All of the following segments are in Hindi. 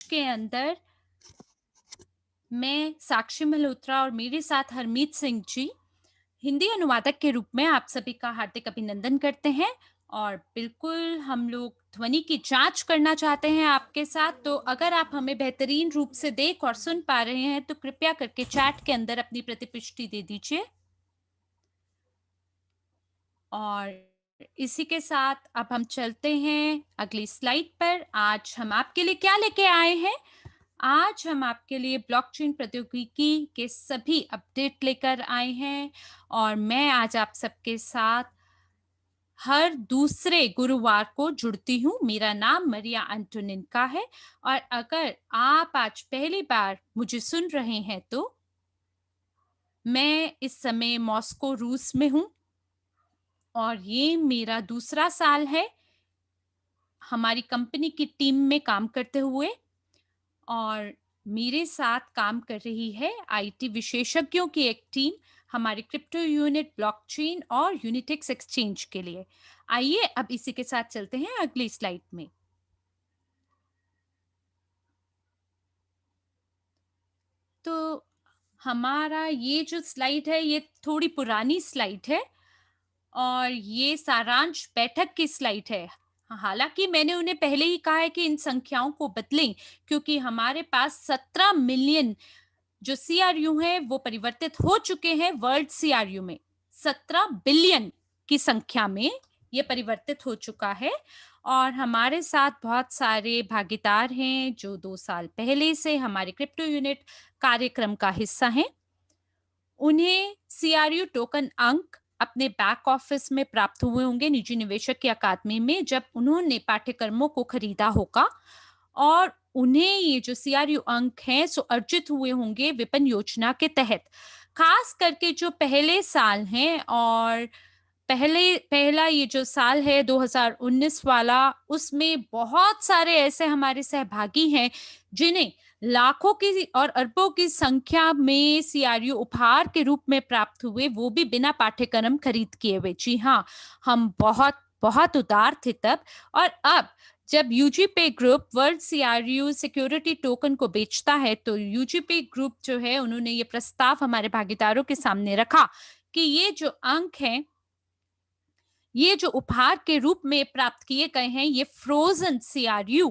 के अंदर मैं साक्षी मल्होत्रा और मेरे साथ हरमीत सिंह जी हिंदी अनुवादक के रूप में आप सभी का हार्दिक अभिनंदन करते हैं। और बिल्कुल हम लोग ध्वनि की जांच करना चाहते हैं आपके साथ। तो अगर आप हमें बेहतरीन रूप से देख और सुन पा रहे हैं तो कृपया करके चैट के अंदर अपनी प्रतिपुष्टि दे दीजिए। और इसी के साथ अब हम चलते हैं अगली स्लाइड पर। आज हम आपके लिए क्या लेके आए हैं? आज हम आपके लिए ब्लॉकचेन प्रौद्योगिकी के सभी अपडेट लेकर आए हैं। और मैं आज आप सबके साथ हर दूसरे गुरुवार को जुड़ती हूँ। मेरा नाम मरिया अंटोनिनका है। और अगर आप आज पहली बार मुझे सुन रहे हैं तो मैं इस समय मॉस्को रूस में हूँ और ये मेरा दूसरा साल है हमारी कंपनी की टीम में काम करते हुए। और मेरे साथ काम कर रही है आईटी विशेषज्ञों की एक टीम हमारे क्रिप्टो यूनिट ब्लॉकचेन और यूनिटेक्स एक्सचेंज के लिए। आइए अब इसी के साथ चलते हैं अगली स्लाइड में। तो हमारा ये जो स्लाइड है ये थोड़ी पुरानी स्लाइड है और ये सारांश बैठक की स्लाइड है। हालांकि मैंने उन्हें पहले ही कहा है कि इन संख्याओं को बदलें क्योंकि हमारे पास 17 मिलियन जो सीआरयू हैं वो परिवर्तित हो चुके हैं वर्ल्ड सीआरयू में। 17 बिलियन की संख्या में ये परिवर्तित हो चुका है। और हमारे साथ बहुत सारे भागीदार हैं जो 2 साल पहले से हमारे क्रिप्टो यूनिट कार्यक्रम का हिस्सा हैं। उन्हें सीआरयू टोकन अंक अपने बैक ऑफिस में प्राप्त हुए होंगे निजी निवेशक की अकादमी में जब उन्होंने पाठ्यक्रमों को खरीदा होगा। और उन्हें ये जो सीआरयू अंक हैं सो अर्जित हुए होंगे विपन योजना के तहत। खास करके जो पहले साल हैं और पहला ये जो साल है 2019 वाला उसमें बहुत सारे ऐसे हमारे सहभागी हैं जिन्हें लाखों की और अरबों की संख्या में सीआरयू उपहार के रूप में प्राप्त हुए, वो भी बिना पाठ्यक्रम खरीद किए हुए। जी हाँ, हम बहुत बहुत उदार थे तब। और अब जब यूजीपे ग्रुप वर्ल्ड सीआरयू सिक्योरिटी टोकन को बेचता है तो यूजीपे ग्रुप जो है उन्होंने ये प्रस्ताव हमारे भागीदारों के सामने रखा कि ये जो अंक हैं ये जो उपहार के रूप में प्राप्त किए गए हैं ये फ्रोजन सीआरयू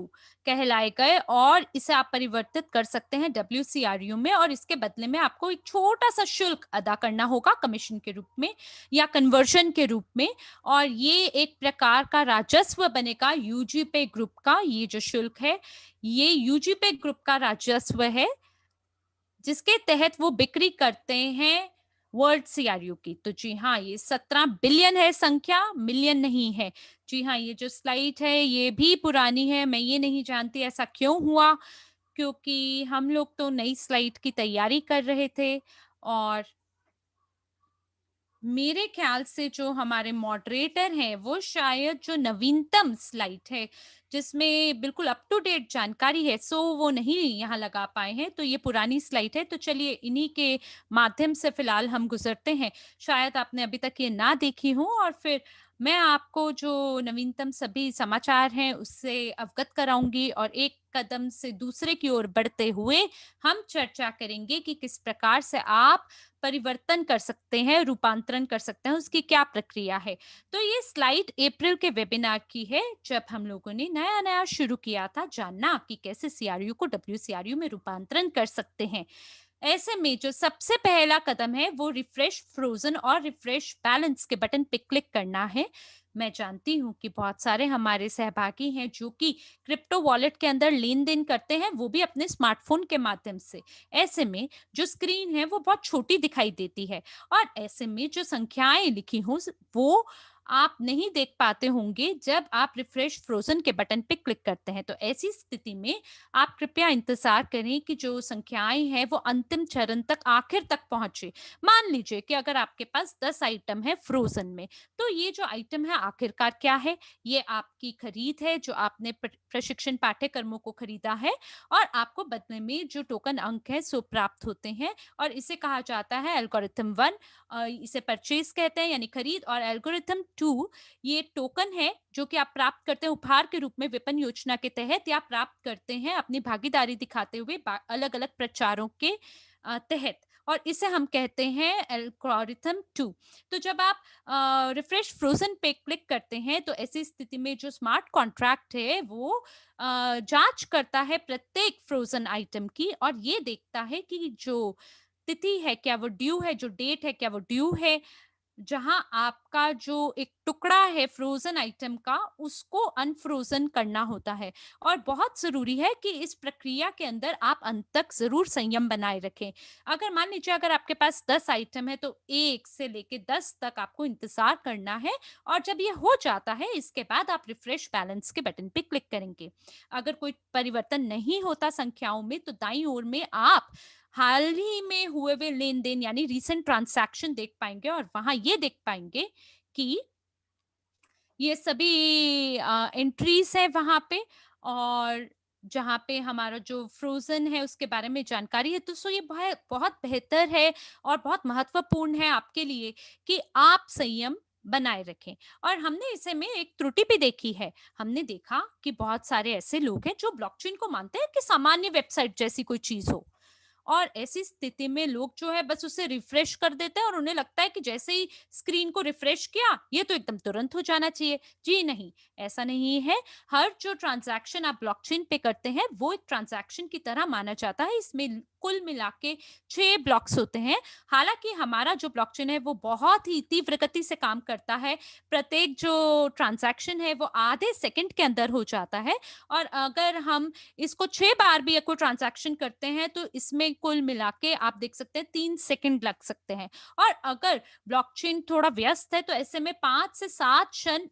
कहलाए गए और इसे आप परिवर्तित कर सकते हैं डब्ल्यूसीआरयू में और इसके बदले में आपको एक छोटा सा शुल्क अदा करना होगा कमीशन के रूप में या कन्वर्जन के रूप में। और ये एक प्रकार का राजस्व बनेगा यूजीपे ग्रुप का। ये जो शुल्क है ये यूजीपे ग्रुप का राजस्व है जिसके तहत वो बिक्री करते हैं वर्ल्ड सीआरयू की। तो जी हाँ, ये 17 बिलियन है संख्या, मिलियन नहीं है। जी हाँ, ये जो स्लाइड है ये भी पुरानी है। मैं ये नहीं जानती ऐसा क्यों हुआ क्योंकि हम लोग तो नई स्लाइड की तैयारी कर रहे थे। और मेरे ख्याल से जो हमारे मॉडरेटर हैं वो शायद जो नवीनतम स्लाइड है जिसमें बिल्कुल अप टू डेट जानकारी है सो वो नहीं यहाँ लगा पाए हैं। तो ये पुरानी स्लाइड है तो चलिए इन्हीं के माध्यम से फिलहाल हम गुजरते हैं। शायद आपने अभी तक ये ना देखी हो और फिर मैं आपको जो नवीनतम सभी समाचार हैं उससे अवगत कराऊंगी और एक कदम से दूसरे की ओर बढ़ते हुए हम चर्चा करेंगे कि किस प्रकार से आप परिवर्तन कर सकते हैं, रूपांतरण कर सकते हैं, उसकी क्या प्रक्रिया है। तो ये स्लाइड अप्रैल के वेबिनार की है जब हम लोगों ने नया-नया शुरू किया था जानना कि कैसे सीआरयू को डब्ल्यूसीआरयू में रूपांतरण कर सकते हैं। ऐसे में जो सबसे पहला कदम है वो रिफ्रेश फ्रोजन और रिफ्रेश बैलेंस के बटन पे क्लिक करना है। मैं जानती हूँ कि बहुत सारे हमारे सहभागी हैं जो कि क्रिप्टो वॉलेट के अंदर लेन-देन करते हैं वो भी अपने स्मार्टफ़ोन के माध्यम से। ऐसे में जो स्क्रीन है वो बहुत छोटी दिखाई देती है और ऐसे में जो संख्याएँ लिखी हों वो आप नहीं देख पाते होंगे जब आप रिफ्रेश फ्रोजन के बटन पे क्लिक करते हैं। तो ऐसी स्थिति में आप कृपया इंतज़ार करें कि जो संख्याएँ हैं वो अंतिम चरण तक आखिर तक पहुँचे। मान लीजिए कि अगर आपके पास 10 आइटम है फ्रोज़न में, तो ये जो आइटम है आखिरकार क्या है? ये आपकी खरीद है जो आपने प्रशिक्षण पाठ्यक्रमों को खरीदा है और आपको बदले में जो टोकन अंक हैं सो प्राप्त होते हैं और इसे कहा जाता है एल्गोरिथम 1। इसे परचेज़ कहते हैं यानी खरीद और एल्गोरिथम 2 ये टोकन है जो कि आप प्राप्त करते हैं उपहार के रूप में विपणन योजना के तहत, या प्राप्त करते हैं अपनी भागीदारी दिखाते हुए अलग-अलग प्रचारों के तहत, और इसे हम कहते हैं एल्गोरिथम 2। तो जब आप रिफ्रेश फ्रोजन पे क्लिक करते हैं तो ऐसी स्थिति में जो स्मार्ट कॉन्ट्रैक्ट है वो जांच करता है प्रत्येक फ्रोजन आइटम की, और ये देखता है कि जो तिथि है क्या वो ड्यू है, जो डेट है क्या वो ड्यू है, जहाँ आपका जो एक टुकड़ा है फ्रोज़न आइटम का, उसको अनफ्रोज़न करना होता है। और बहुत ज़रूरी है कि इस प्रक्रिया के अंदर आप अंत तक ज़रूर संयम बनाए रखें। अगर मान लीजिए अगर आपके पास 10 आइटम है, तो 1 से लेके 10 तक आपको इंतज़ार करना है, और जब ये हो जाता है, इसके बाद आप रिफ्रेश बैलेंस के बटन पे क्लिक करेंगे। अगर कोई परिवर्तन नहीं होता संख्याओं में, तो दाईं ओर में आप हाल ही में हुए हुए लेन-देन यानी रीसेंट ट्रांज़ैक्शन देख पाएँगे, और वहाँ ये देख पाएँगे कि ये सभी एंट्रीज़ हैं वहाँ पे, और जहाँ पे हमारा जो फ्रोज़न है उसके बारे में जानकारी है। तो सो ये बहुत बेहतर है और बहुत महत्वपूर्ण है आपके लिए कि आप संयम बनाए रखें। और हमने इसे में एक त्रुटि भी देखी है। हमने देखा कि बहुत सारे ऐसे लोग हैं जो ब्लॉकचेन को मानते हैं कि सामान्य वेबसाइट जैसी कोई चीज़ हो। और ऐसी स्थिति में लोग जो है बस उसे रिफ्रेश कर देते हैं, और उन्हें लगता है कि जैसे ही स्क्रीन को रिफ्रेश किया, ये तो एकदम तुरंत हो जाना चाहिए। जी नहीं, ऐसा नहीं है। हर जो ट्रांज़ैक्शन आप ब्लॉकचेन पे करते हैं, वो एक ट्रांज़ैक्शन की तरह माना जाता है। इसमें कुल मिला के 6 ब्लॉक्स होते हैं। हालाँकि हमारा जो ब्लॉकचेन है, वो बहुत ही तीव्र गति से काम करता है। प्रत्येक जो ट्रांज़ैक्शन है, वो आधे सेकंड के अंदर हो जाता है, और अगर हम इसको 6 बार भी कोई ट्रांज़ैक्शन करते हैं, तो इसमें कुल मिला के आप देख सकते हैं 3 सेकंड लग सकते हैं। और अगर ब्लॉकचेन थोड़ा व्यस्त है, तो ऐसे में 5 से 7 क्षण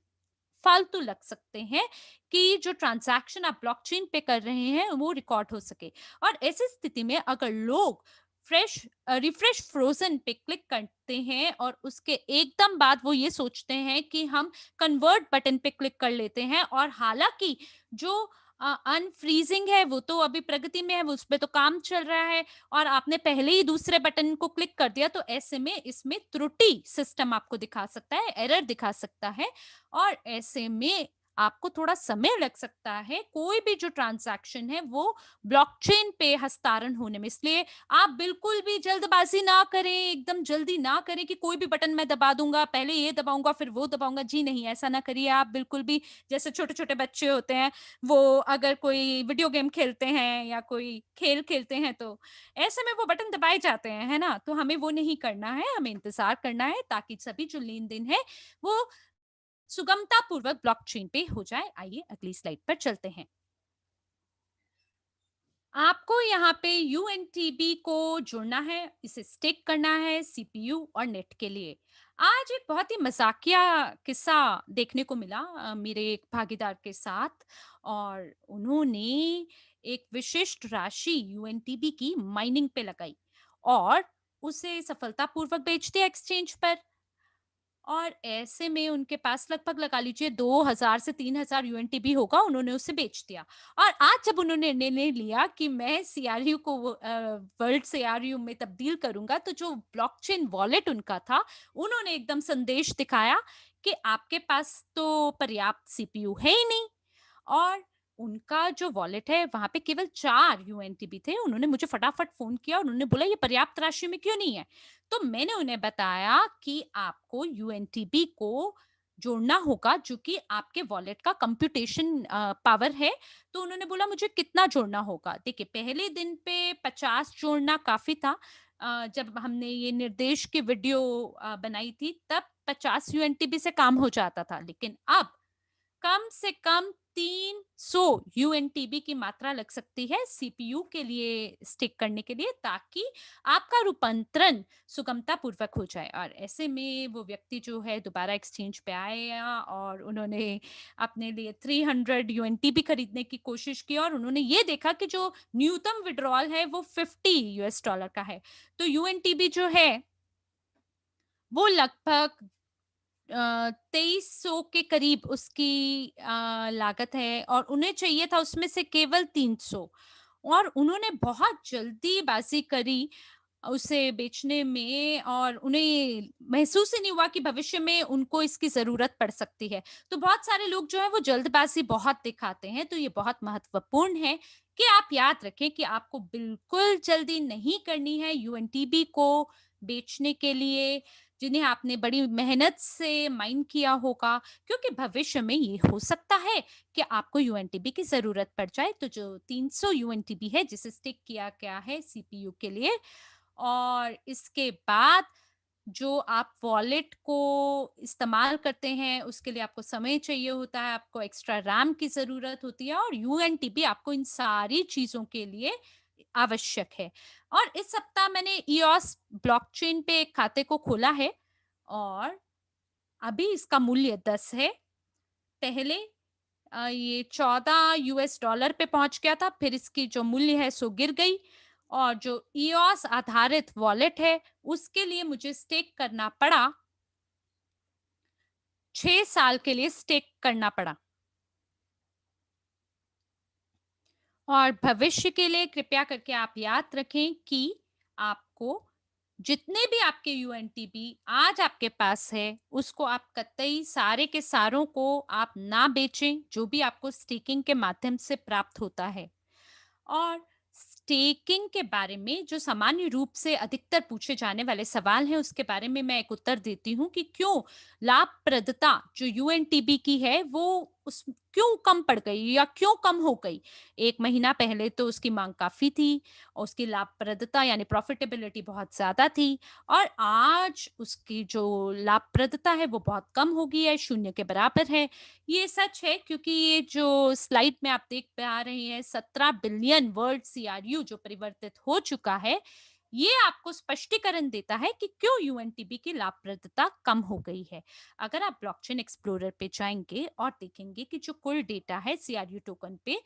फालतू लग सकते हैं कि जो ट्रांज़ैक्शन आप ब्लॉकचेन पे कर रहे हैं, वो रिकॉर्ड हो सके। और ऐसी स्थिति में अगर लोग रिफ्रेश फ्रोज़न पे क्लिक करते हैं, और उसके एकदम बाद वो ये सोचते हैं कि हम कन्वर्ट बटन पे क्लिक कर लेते हैं, और हालाँकि जो अनफ्रीजिंग है वो तो अभी प्रगति में है, वो उसपे तो काम चल रहा है, और आपने पहले ही दूसरे बटन को क्लिक कर दिया, तो ऐसे में इसमें त्रुटि सिस्टम आपको दिखा सकता है, एरर दिखा सकता है, और ऐसे में आपको थोड़ा समय लग सकता है कोई भी जो ट्रांजैक्शन है वो ब्लॉकचेन पे हस्तांतरण होने में। इसलिए आप बिल्कुल भी जल्दबाजी ना करें, एकदम जल्दी ना करें कि कोई भी बटन मैं दबा दूंगा, पहले ये दबाऊंगा फिर वो दबाऊंगा। जी नहीं, ऐसा ना करिए आप बिल्कुल भी। जैसे छोटे छोटे बच्चे होते हैं, वो अगर कोई वीडियो गेम खेलते हैं या कोई खेल खेलते हैं, तो ऐसे में वो बटन दबाए जाते हैं, है ना? तो हमें वो नहीं करना है, हमें इंतजार करना है ताकि सभी जो लेन देन है वो सुगमता पूर्वक ब्लॉकचेन पे हो जाए। आइए अगली स्लाइड पर चलते हैं। आपको यहाँ पे यूएनटीबी को जोड़ना है, इसे स्टिक करना है सीपीयू और नेट के लिए। आज एक बहुत ही मजाकिया किस्सा देखने को मिला मेरे एक भागीदार के साथ, और उन्होंने एक विशिष्ट राशि यूएनटीबी की माइनिंग पे लगाई, और उसे सफलतापूर्वक बेच दिया एक्सचेंज पर। और ऐसे में उनके पास लगभग लगा लीजिए 2000 से 3000 यूएनटीबी होगा, उन्होंने उसे बेच दिया। और आज जब उन्होंने निर्णय लिया कि मैं सीआरयू को वर्ल्ड सीआरयू में तब्दील करूँगा, तो जो ब्लॉकचेन वॉलेट उनका था, उन्होंने एकदम संदेश दिखाया कि आपके पास तो पर्याप्त सीपीयू है ही नहीं, और उनका जो वॉलेट है वहाँ पे केवल 4 यूएनटीबी थे। उन्होंने मुझे फटाफट फ़ोन किया और उन्होंने बोला ये पर्याप्त राशि में क्यों नहीं है? तो मैंने उन्हें बताया कि आपको यूएनटीबी को जोड़ना होगा, जो कि आपके वॉलेट का कंप्यूटेशन पावर है। तो उन्होंने बोला मुझे कितना जोड़ना होगा? देखिए, पहले दिन पे 50 जोड़ना काफ़ी था। जब हमने ये निर्देश की वीडियो बनाई थी, तब 50 यूएनटीबी से काम हो जाता था। लेकिन अब कम से कम 300 यूएनटीबी की मात्रा लग सकती है सीपीयू के लिए स्टिक करने के लिए, ताकि आपका रूपांतरण सुगमता पूर्वक हो जाए। और ऐसे में वो व्यक्ति जो है दोबारा एक्सचेंज पे आया, और उन्होंने अपने लिए 300 यूएनटीबी खरीदने की कोशिश की, और उन्होंने ये देखा कि जो न्यूनतम विड्रॉल है वो 50 यूएस डॉलर का है। तो यूएनटीबी जो है वो लगभग 2300 के करीब उसकी लागत है, और उन्हें चाहिए था उसमें से केवल 300, और उन्होंने बहुत जल्दीबाजी करी। उसे बेचने में, और उन्हें महसूस ही नहीं हुआ कि भविष्य में उनको इसकी ज़रूरत पड़ सकती है। तो बहुत सारे लोग जो हैं वो जल्दबाज़ी बहुत दिखाते हैं, तो ये बहुत महत्वपूर्ण है कि आप याद रखें कि आपको बिल्कुल जल्दी नहीं करनी है यूएनटीबी को बेचने के लिए, जिन्हें आपने बड़ी मेहनत से माइन किया होगा, क्योंकि भविष्य में ये हो सकता है कि आपको यूएनटीबी की ज़रूरत पड़ जाए। तो जो 300 यूएनटीबी है जिसे स्टिक किया गया है सीपीयू के लिए, और इसके बाद जो आप वॉलेट को इस्तेमाल करते हैं, उसके लिए आपको समय चाहिए होता है, आपको एक्स्ट्रा रैम की ज़रूरत होती है, और यूएनटीबी आपको इन सारी चीज़ों के लिए आवश्यक है। और इस सप्ताह मैंने ईओस ब्लॉकचेन पे एक खाते को खोला है, और अभी इसका मूल्य 10 है। पहले ये 14 यूएस डॉलर पे पहुंच गया था, फिर इसकी जो मूल्य है सो गिर गई, और जो ईओस आधारित वॉलेट है उसके लिए मुझे स्टेक करना पड़ा, 6 साल के लिए स्टेक करना पड़ा। और भविष्य के लिए कृपया करके आप याद रखें कि आपको जितने भी आपके यूएनटीबी आज आपके पास है, उसको आप कतई सारे के सारों को आप ना बेचें, जो भी आपको स्टेकिंग के माध्यम से प्राप्त होता है। और स्टेकिंग के बारे में जो सामान्य रूप से अधिकतर पूछे जाने वाले सवाल हैं, उसके बारे में मैं एक उत्तर देती हूँ कि क्यों लाभप्रदता जो यूएनटीबी की है वो उस क्यों कम पड़ गई या क्यों कम हो गई। 1 महीना पहले तो उसकी मांग काफी थी, और उसकी लाभप्रदता यानी प्रॉफिटेबिलिटी बहुत ज्यादा थी, और आज उसकी जो लाभप्रदता है वो बहुत कम हो गई है, शून्य के बराबर है। ये सच है क्योंकि ये जो स्लाइड में आप देख पा रहे हैं, 17 बिलियन वर्ल्ड सीआरयू जो परिवर्तित हो चुका है, ये आपको स्पष्टीकरण देता है कि क्यों यूएनटीबी की लाभप्रदता कम हो गई है। अगर आप ब्लॉकचेन एक्सप्लोरर पे जाएंगे और देखेंगे कि जो कुल डेटा है सीआरयू टोकन पे,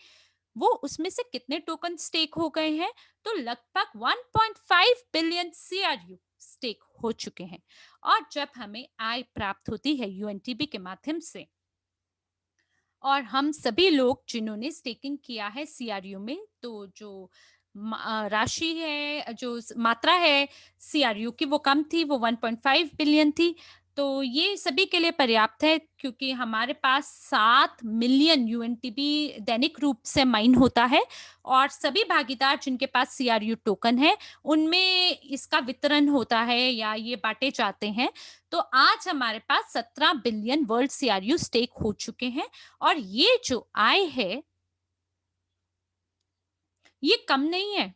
वो उसमें से कितने टोकन स्टेक हो गए हैं, तो लगभग 1.5 बिलियन सीआरयू स्टेक हो चुके हैं। और जब हमें आय प्राप्त होती है यूएनटीबी के माध्यम से, और हम सभी लोग जिन्होंने स्टेकिंग किया है सीआरयू में, तो जो राशि है, जो मात्रा है सीआरयू की वो कम थी, वो 1.5 बिलियन थी। तो ये सभी के लिए पर्याप्त है क्योंकि हमारे पास 7 मिलियन यूएनटीबी दैनिक रूप से माइन होता है, और सभी भागीदार जिनके पास सीआरयू टोकन है उनमें इसका वितरण होता है या ये बांटे जाते हैं। तो आज हमारे पास 17 बिलियन वर्ल्ड सीआरयू स्टेक हो चुके हैं, और ये जो आय है ये कम नहीं है,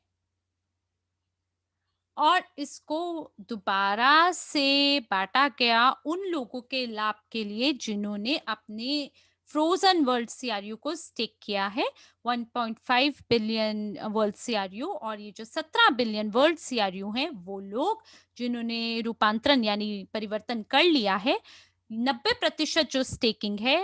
और इसको दोबारा से बांटा गया उन लोगों के लाभ के लिए जिन्होंने अपने फ्रोजन वर्ल्ड सीआरयू को स्टेक किया है, 1.5 बिलियन वर्ल्ड सीआरयू। और ये जो 17 बिलियन वर्ल्ड सीआरयू हैं वो लोग जिन्होंने रूपांतरण यानी परिवर्तन कर लिया है, 90% जो स्टेकिंग है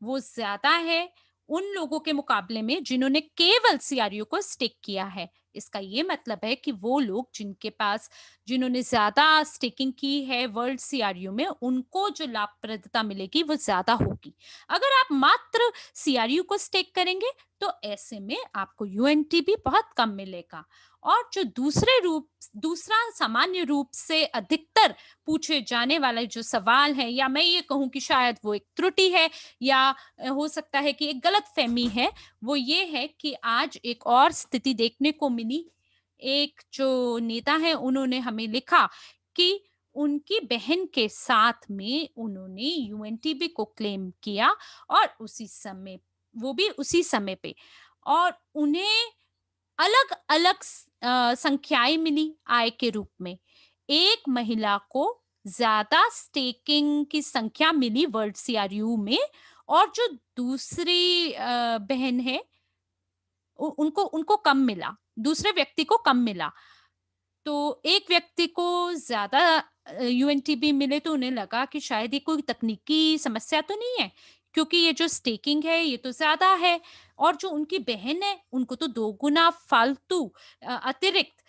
वो ज्यादा है उन लोगों के मुकाबले में जिन्होंने केवल सीआरयू को स्टेक किया है। इसका ये मतलब है कि वो लोग जिनके पास जिन्होंने ज्यादा स्टेकिंग की है वर्ल्ड सीआरयू में, उनको जो लाभप्रदता मिलेगी वो ज्यादा होगी। अगर आप मात्र सीआरयू को स्टेक करेंगे तो ऐसे में आपको यूएनटीबी बहुत कम मिलेगा। और जो दूसरा सामान्य रूप से अधिकतर पूछे जाने वाला जो सवाल है, या मैं ये कहूं कि शायद वो एक त्रुटि है, या हो सकता है कि एक गलत फहमी है, वो ये है कि आज एक और स्थिति देखने को मिली। एक जो नेता है उन्होंने हमें लिखा कि उनकी बहन के साथ में उन्होंने यूएनटीबी को क्लेम किया, और उसी समय वो भी उसी समय पे, और उन्हें अलग अलग संख्याएं मिली आय के रूप में। एक महिला को ज्यादा स्टेकिंग की संख्या मिली वर्ल्ड सीआरयू में, और जो दूसरी बहन है उनको उनको कम मिला, दूसरे व्यक्ति को कम मिला। तो एक व्यक्ति को ज्यादा यूएनटीबी मिले तो उन्हें लगा कि शायद ये कोई तकनीकी समस्या तो नहीं है, क्योंकि ये जो स्टेकिंग है ये तो ज्यादा है, और जो उनकी बहन है उनको तो 2 गुना फालतू अतिरिक्त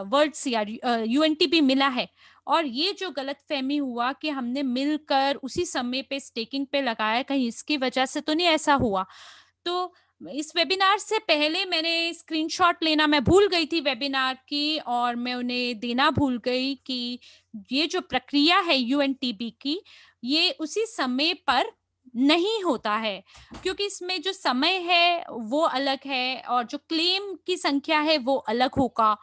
वर्ल्ड सीआर यूएनटीबी मिला है। और ये जो गलतफहमी हुआ कि हमने मिलकर उसी समय पे स्टेकिंग पे लगाया, कहीं इसकी वजह से तो नहीं ऐसा हुआ। तो इस वेबिनार से पहले मैंने स्क्रीनशॉट लेना मैं भूल गई थी वेबिनार की, और मैं उन्हें देना भूल गई कि ये जो प्रक्रिया है यूएनटीबी की, ये उसी समय पर नहीं होता है, क्योंकि इसमें जो समय है वो अलग है और जो क्लेम की संख्या है वो अलग होगा।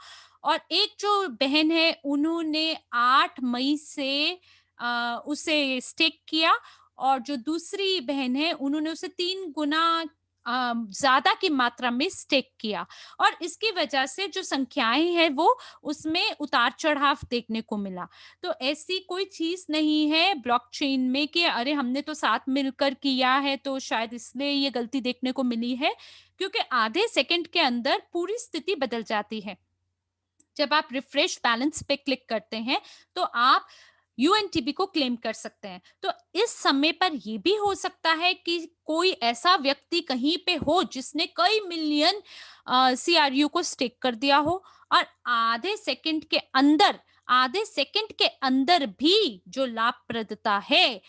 और एक जो बहन है उन्होंने 8 मई से उसे स्टेक किया, और जो दूसरी बहन है उन्होंने उसे 3 गुना ज़्यादा की मात्रा में स्टेक किया, और इसकी वजह से जो संख्याएँ हैं वो उसमें उतार-चढ़ाव देखने को मिला। तो ऐसी कोई चीज़ नहीं है ब्लॉकचेन में कि अरे हमने तो साथ मिलकर किया है तो शायद इसलिए ये गलती देखने को मिली है, क्योंकि आधे सेकंड के अंदर पूरी स्थिति बदल जाती है। जब आप रिफ्रेश बैलेंस पे क्लिक करते हैं तो आप यूएनटीबी को क्लेम कर सकते हैं। तो इस समय पर ये भी हो सकता है कि कोई ऐसा व्यक्ति कहीं पे हो जिसने कई मिलियन सीआरयू को स्टेक कर दिया हो, और आधे सेकंड के अंदर भी जो लाभप्रदता है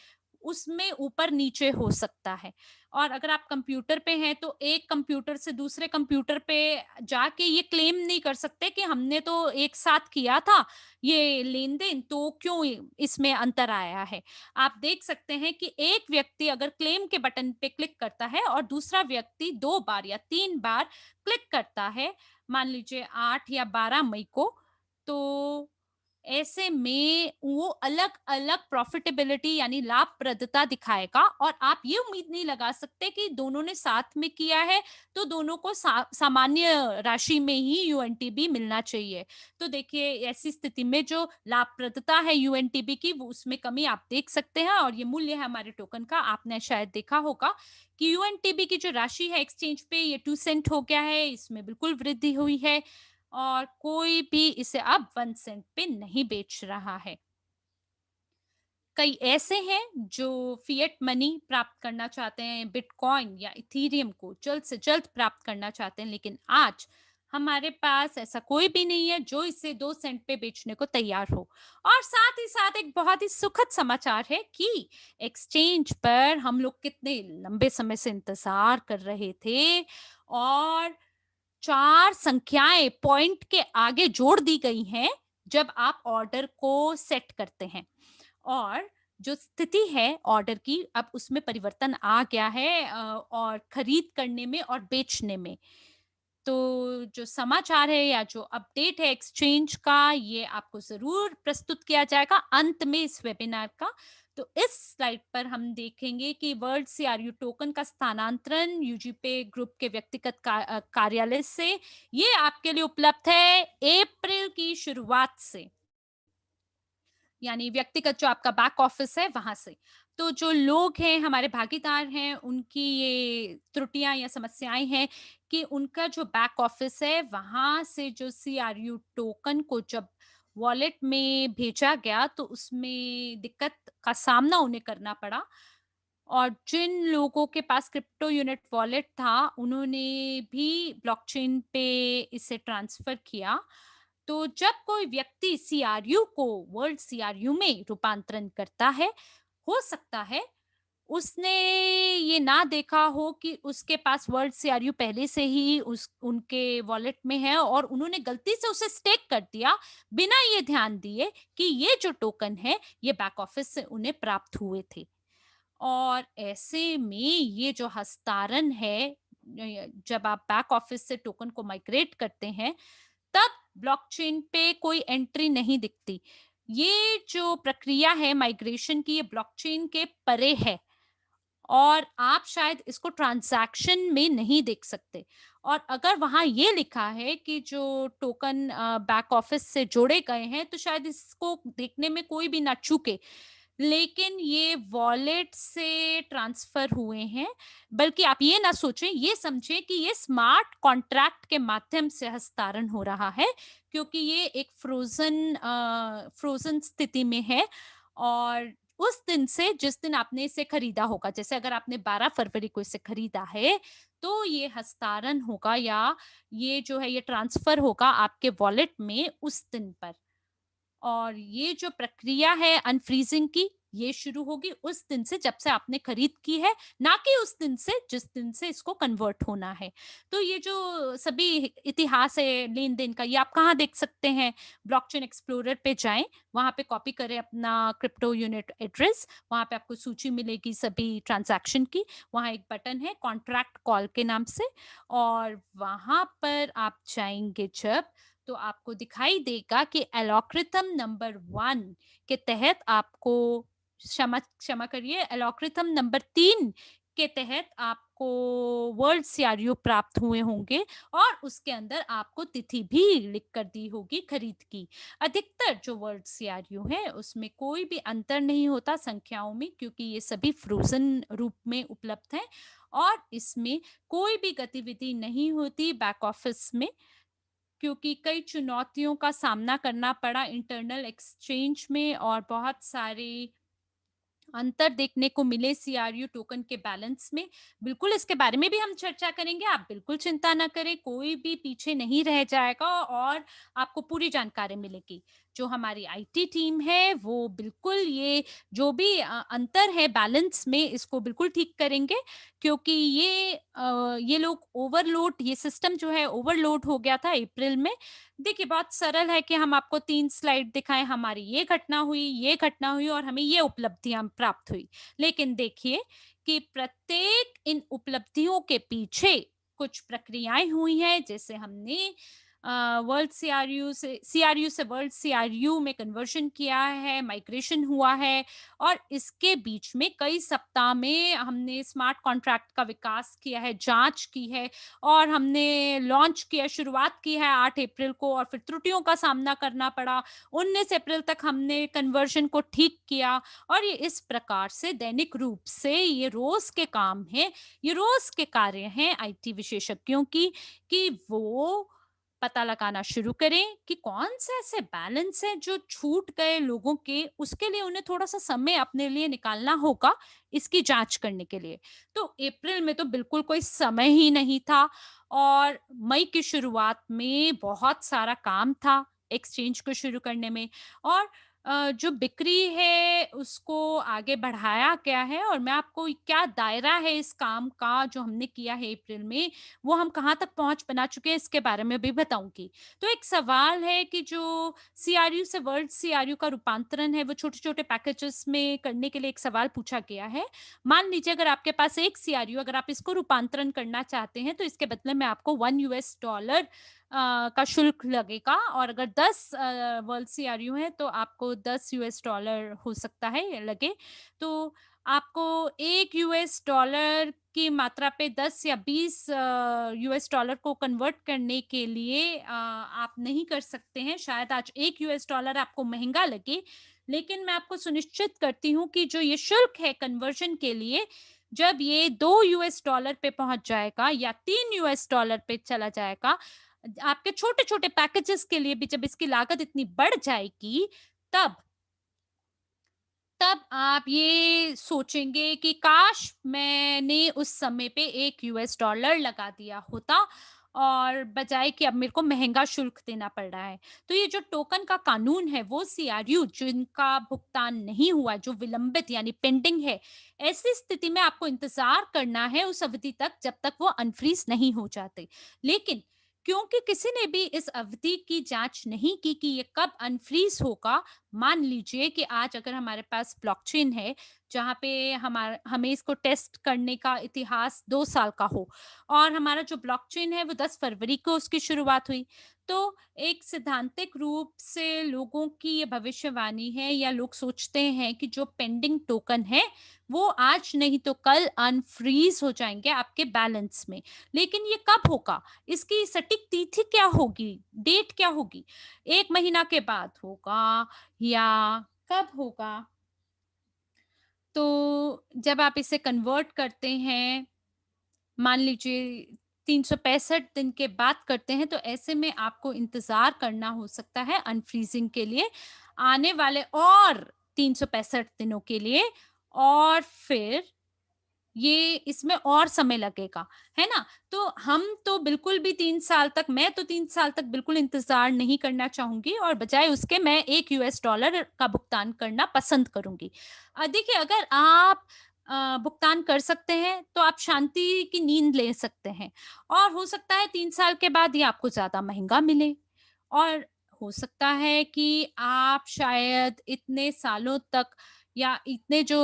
उसमें ऊपर नीचे हो सकता है। और अगर आप कंप्यूटर पे हैं तो एक कंप्यूटर से दूसरे कंप्यूटर पे जाके ये क्लेम नहीं कर सकते कि हमने तो एक साथ किया था ये लेन-देन, तो क्यों इसमें अंतर आया है। आप देख सकते हैं कि एक व्यक्ति अगर क्लेम के बटन पे क्लिक करता है और दूसरा व्यक्ति 2 बार या 3 बार क्लिक करता है, मान लीजिए 8 या 12 मई को, तो ऐसे में वो अलग-अलग प्रॉफिटेबिलिटी यानी लाभप्रदता दिखाएगा, और आप ये उम्मीद नहीं लगा सकते कि दोनों ने साथ में किया है, तो दोनों को सामान्य राशि में ही यूएनटीबी मिलना चाहिए। तो देखिए ऐसी स्थिति में जो लाभप्रदता है यूएनटीबी की वो उसमें कमी आप देख सकते हैं, और ये मूल्य है हमारे टोकन का। आपने शायद देखा होगा कि यूएनटीबी की जो राशि है एक्सचेंज पे ये 2 सेंट हो गया है, इसमें बिल्कुल वृद्धि हुई है, और कोई भी इसे अब 1 सेंट पे नहीं बेच रहा है। कई ऐसे हैं जो फिएट मनी प्राप्त करना चाहते हैं, बिटकॉइन या इथेरियम को जल्द से जल्द प्राप्त करना चाहते हैं, लेकिन आज हमारे पास ऐसा कोई भी नहीं है जो इसे 2 सेंट पे बेचने को तैयार हो। और साथ ही साथ एक बहुत ही सुखद समाचार है कि एक्सचेंज पर हम लोग कितने लंबे समय से इंतज़ार कर रहे थे, और 4 संख्याएँ पॉइंट के आगे जोड़ दी गई हैं, जब आप ऑर्डर को सेट करते हैं। और जो स्थिति है ऑर्डर की, अब उसमें परिवर्तन आ गया है और खरीद करने में और बेचने में। तो जो समाचार है या जो अपडेट है एक्सचेंज का, ये आपको ज़रूर प्रस्तुत किया जाएगा अंत में इस वेबिनार का। तो इस स्लाइड पर हम देखेंगे कि वर्ल्ड सीआरयू टोकन का स्थानांतरण यूजीपे ग्रुप के व्यक्तिगत कार्यालय से, ये आपके लिए उपलब्ध है अप्रैल की शुरुआत से। यानी व्यक्तिगत जो आपका बैक ऑफिस है वहाँ से। तो जो लोग हैं हमारे भागीदार हैं उनकी ये त्रुटियाँ या समस्याएँ हैं कि उनका जो बैक ऑफिस है वहाँ से जो सीआरयू टोकन को जब वॉलेट में भेजा गया तो उसमें दिक्कत का सामना उन्हें करना पड़ा, और जिन लोगों के पास क्रिप्टो यूनिट वॉलेट था उन्होंने भी ब्लॉकचेन पे इसे ट्रांसफर किया। तो जब कोई व्यक्ति सीआरयू को वर्ल्ड सीआरयू में रूपांतरण करता है, हो सकता है उसने ये ना देखा हो कि उसके पास वर्ल्ड सीआरयू पहले से ही उस उनके वॉलेट में है, और उन्होंने गलती से उसे स्टेक कर दिया बिना ये ध्यान दिए कि ये जो टोकन है ये बैक ऑफिस से उन्हें प्राप्त हुए थे। और ऐसे में ये जो हस्तांतरण है, जब आप बैक ऑफिस से टोकन को माइग्रेट करते हैं तब ब्लॉकचेन पे कोई एंट्री नहीं दिखती। ये जो प्रक्रिया है माइग्रेशन की, ये ब्लॉकचेन के परे है, और आप शायद इसको ट्रांजैक्शन में नहीं देख सकते। और अगर वहाँ ये लिखा है कि जो टोकन बैक ऑफिस से जोड़े गए हैं तो शायद इसको देखने में कोई भी ना चूके, लेकिन ये वॉलेट से ट्रांसफर हुए हैं। बल्कि आप ये ना सोचें, ये समझें कि ये स्मार्ट कॉन्ट्रैक्ट के माध्यम से हस्तांतरण हो रहा है, क्योंकि ये एक फ्रोज़न स्थिति में है, और उस दिन से जिस दिन आपने इसे खरीदा होगा, जैसे अगर आपने 12 फरवरी को इसे खरीदा है, तो ये हस्तांतरण होगा या ये जो है ये ट्रांसफर होगा आपके वॉलेट में उस दिन पर। और ये जो प्रक्रिया है अनफ्रीजिंग की, ये शुरू होगी उस दिन से जब से आपने खरीद की है, ना कि उस दिन से जिस दिन से इसको कन्वर्ट होना है। तो ये जो सभी इतिहास है लेन-देन का, ये आप कहाँ देख सकते हैं? ब्लॉकचेन एक्सप्लोरर पे जाएँ, वहाँ पे कॉपी करें अपना क्रिप्टो यूनिट एड्रेस, वहाँ पे आपको सूची मिलेगी सभी ट्रांज़ैक्शन की। वहाँ एक बटन है कॉन्ट्रैक्ट कॉल के नाम से, और वहाँ पर आप जाएँगे जब, तो आपको दिखाई देगा कि एल्गोरिथम नंबर 1 के तहत आपको, क्षमा क्षमा करिए, एल्गोरिथम नंबर 3 के तहत आपको वर्ल्ड सीआरयू प्राप्त हुए होंगे, और उसके अंदर आपको तिथि भी लिख कर दी होगी खरीद की। अधिकतर जो वर्ल्ड सीआरयू है उसमें कोई भी अंतर नहीं होता संख्याओं में, क्योंकि ये सभी फ्रोजन रूप में उपलब्ध हैं, और इसमें कोई भी गतिविधि नहीं होती बैक ऑफिस में, क्योंकि कई चुनौतियों का सामना करना पड़ा इंटरनल एक्सचेंज में, और बहुत सारे अंतर देखने को मिले सीआरयू टोकन के बैलेंस में। बिल्कुल इसके बारे में भी हम चर्चा करेंगे, आप बिल्कुल चिंता ना करें, कोई भी पीछे नहीं रह जाएगा और आपको पूरी जानकारी मिलेगी। जो हमारी आईटी टीम है वो बिल्कुल ये जो भी अंतर है बैलेंस में, इसको बिल्कुल ठीक करेंगे, क्योंकि ये लोग ओवरलोड, ये सिस्टम जो है ओवरलोड हो गया था अप्रैल में। देखिए बहुत सरल है कि हम आपको 3 स्लाइड दिखाएँ, हमारी ये घटना हुई और हमें ये उपलब्धियाँ प्राप्त हुई। लेकिन देखिए कि प्रत्येक इन उपलब्धियों के पीछे कुछ प्रक्रियाएँ हुई हैं, जैसे हमने वर्ल्ड सीआरयू से वर्ल्ड सीआरयू में कन्वर्शन किया है, माइग्रेशन हुआ है, और इसके बीच में कई सप्ताह में हमने स्मार्ट कॉन्ट्रैक्ट का विकास किया है, जाँच की है, और हमने लॉन्च किया, शुरुआत की है 8 अप्रैल को, और फिर त्रुटियों का सामना करना पड़ा। 19 अप्रैल तक हमने कन्वर्शन को ठीक किया, और ये इस प्रकार से दैनिक रूप से ये रोज़ के काम हैं, ये रोज़ के कार्य हैं आईटी विशेषज्ञों की, कि वो पता लगाना शुरू करें कि कौन से ऐसे बैलेंस हैं जो छूट गए लोगों के, उसके लिए उन्हें थोड़ा-सा समय अपने लिए निकालना होगा, इसकी जाँच करने के लिए। तो अप्रैल में तो बिल्कुल कोई समय ही नहीं था, और मई की शुरुआत में बहुत सारा काम था एक्सचेंज को शुरू करने में, और जो बिक्री है उसको आगे बढ़ाया गया है, और मैं आपको क्या दायरा है इस काम का जो हमने किया है अप्रैल में, वो हम कहाँ तक पहुँच बना चुके हैं इसके बारे में भी बताऊँगी। तो एक सवाल है कि जो सीआरयू से वर्ल्ड सीआरयू का रूपांतरण है वो छोटे-छोटे पैकेजेस में करने के लिए एक सवाल पूछा गया है। मान लीजिए अगर आपके पास 1 सीआरयू, अगर आप इसको रूपांतरण करना चाहते हैं तो इसके बदले में आपको $1 का शुल्क लगेगा, और अगर 10 वर्ल्ड सीआरयू हैं तो आपको $10 हो सकता है लगे। तो आपको $1 की मात्रा पे 10 या 20 $1 को कन्वर्ट करने के लिए आप नहीं कर सकते हैं। शायद आज $1 आपको महँगा लगे, लेकिन मैं आपको सुनिश्चित करती हूँ कि जो ये शुल्क है कन्वर्जन के लिए, जब ये $2 पे पहुँच जाएगा या $3 पे चला जाएगा, आपके छोटे-छोटे पैकेजेस के लिए भी जब इसकी लागत इतनी बढ़ जाएगी, तब तब आप ये सोचेंगे कि काश मैंने उस समय पे $1 लगा दिया होता, और बजाय कि अब मेरे को महँगा शुल्क देना पड़ रहा है। तो ये जो टोकन का कानून है वो सीआरयू जिनका भुगतान नहीं हुआ, जो विलंबित यानी पेंडिंग है, ऐसी स्थिति में आपको इंतज़ार करना है उस अवधि तक जब तक वो अनफ्रीज़ नहीं हो जाते। लेकिन क्योंकि किसी ने भी इस अवधि की जाँच नहीं की कि ये कब अनफ्रीज़ होगा, मान लीजिए कि आज अगर हमारे पास ब्लॉकचेन है, जहाँ पे हमें इसको टेस्ट करने का इतिहास 2 साल का हो, और हमारा जो ब्लॉकचेन है वो 10 फरवरी को उसकी शुरुआत हुई। तो एक सैद्धांतिक रूप से लोगों की ये भविष्यवाणी है, या लोग सोचते हैं कि जो पेंडिंग टोकन है, वो आज नहीं तो कल अनफ्रीज़ हो जाएँगे आपके बैलेंस में। लेकिन ये कब होगा? इसकी सटीक तिथि क्या होगी? डेट क्या होगी? 1 महीना के बाद होगा या कब होगा? तो जब आप इसे कन्वर्ट करते हैं, मान लीजिए 365 दिन के बाद करते हैं, तो ऐसे में आपको इंतज़ार करना हो सकता है अनफ्रीज़िंग के लिए आने वाले और 365 दिनों के लिए, और फिर ये इसमें और समय लगेगा, है ना? तो हम तो बिल्कुल भी 3 साल तक मैं तो 3 साल तक बिल्कुल इंतज़ार नहीं करना चाहूँगी और बजाय उसके मैं 1 यूएस डॉलर का भुगतान करना पसंद करूँगी। देखिए अगर आप भुगतान कर सकते हैं, तो आप शांति की नींद ले सकते हैं और हो सकता है 3 साल के बाद ये आपको ज़्यादा महँगा मिले और हो सकता है कि आप शायद इतने सालों तक या इतने जो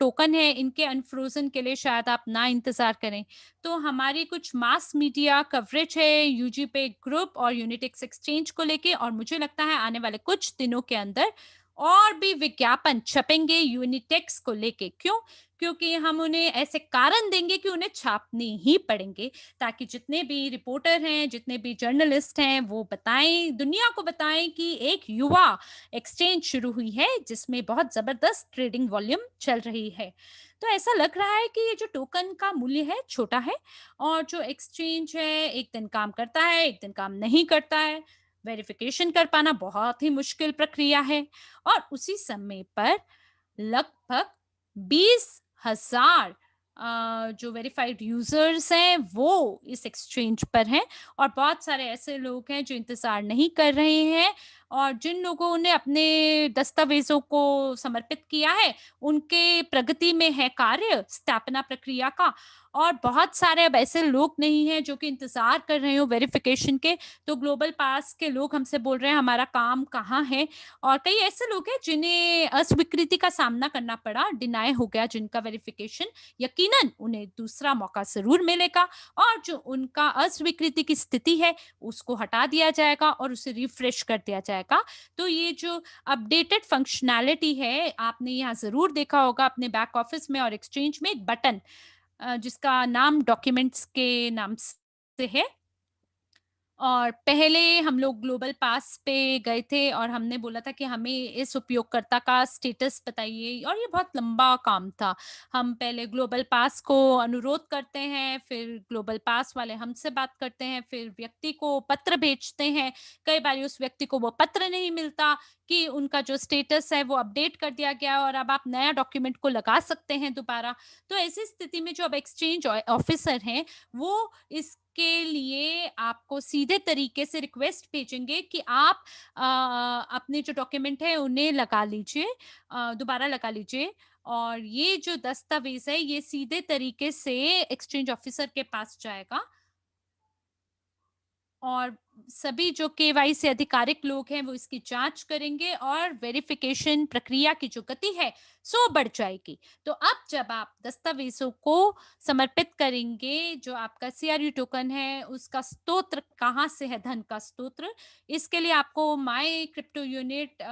टोकन है इनके अनफ्रोज़न के लिए शायद आप ना इंतज़ार करें। तो हमारी कुछ मास मीडिया कवरेज है यूजीपे ग्रुप और यूनिटेक्स एक्सचेंज को लेके और मुझे लगता है आने वाले कुछ दिनों के अंदर और भी विज्ञापन छपेंगे यूनिटेक्स को लेके। क्यों? क्योंकि हम उन्हें ऐसे कारण देंगे कि उन्हें छापने ही पड़ेंगे ताकि जितने भी रिपोर्टर हैं, जितने भी जर्नलिस्ट हैं, वो बताएँ दुनिया को बताएँ कि एक युवा एक्सचेंज शुरू हुई है जिसमें बहुत ज़बरदस्त ट्रेडिंग वॉल्यूम चल रही है। तो ऐसा लग रहा है कि ये जो टोकन का मूल्य है छोटा है और जो एक्सचेंज है एक दिन काम करता है, एक दिन काम नहीं करता है। वेरिफिकेशन कर पाना बहुत ही मुश्किल प्रक्रिया है और उसी समय पर लगभग 20,000 जो वेरिफाइड यूजर्स हैं वो इस एक्सचेंज पर हैं और बहुत सारे ऐसे लोग हैं जो इंतजार नहीं कर रहे हैं और जिन लोगों ने अपने दस्तावेजों को समर्पित किया है उनके प्रगति में है कार्य स्थापना प्रक्रिया का और बहुत सारे अब ऐसे लोग नहीं हैं जो कि इंतजार कर रहे हो वेरिफिकेशन के तो ग्लोबल पास के लोग हमसे बोल रहे हैं हमारा काम कहाँ है और कई ऐसे लोग हैं जिन्हें अस्वीकृति का सामना करना पड़ा, डिनाय हो गया जिनका वेरिफिकेशन, यकीनन उन्हें दूसरा मौका ज़रूर मिलेगा और जो उनका अस्वीकृति की स्थिति है, उसको हटा दिया जाएगा और उसे रिफ्रेश कर दिया जाएगा। तो ये जो अपडेटेड फंक्शनैलिटी है, आपने यहाँ ज़रूर देखा होगा अपने बैक ऑफिस में और एक्सचेंज में एक बटन जिसका नाम डॉक्यूमेंट्स के नाम से है और पहले हम लोग ग्लोबल पास पे गए थे और हमने बोला था कि हमें इस उपयोगकर्ता का स्टेटस बताइए और ये बहुत लंबा काम था। हम पहले ग्लोबल पास को अनुरोध करते हैं, फिर ग्लोबल पास वाले हमसे बात करते हैं, फिर व्यक्ति को पत्र भेजते हैं। कई बारी उस व्यक्ति को वो पत्र नहीं मिलता कि उनका जो स्टेटस है वो अपडेट कर दिया गया और अब आप नया डॉक्यूमेंट को लगा सकते हैं दोबारा। तो ऐसी स्थिति में जो अब एक्सचेंज ऑफिसर हैं, वो इसके लिए आपको सीधे तरीके से रिक्वेस्ट भेजेंगे कि आप अपने जो डॉक्यूमेंट है उन्हें लगा लीजिए दोबारा लगा लीजिए और ये जो दस्तावेज है ये सीधे तरीके से एक्सचेंज ऑफिसर के पास जाएगा और सभी जो केवाईसी आधिकारिक लोग हैं वो इसकी जांच करेंगे और वेरिफिकेशन प्रक्रिया की जो गति है सो बढ़ जाएगी। तो अब जब आप दस्तावेजों को समर्पित करेंगे, जो आपका सीआरयू टोकन है उसका स्रोत कहाँ से है, धन का स्रोत, इसके लिए आपको माय क्रिप्टो यूनिट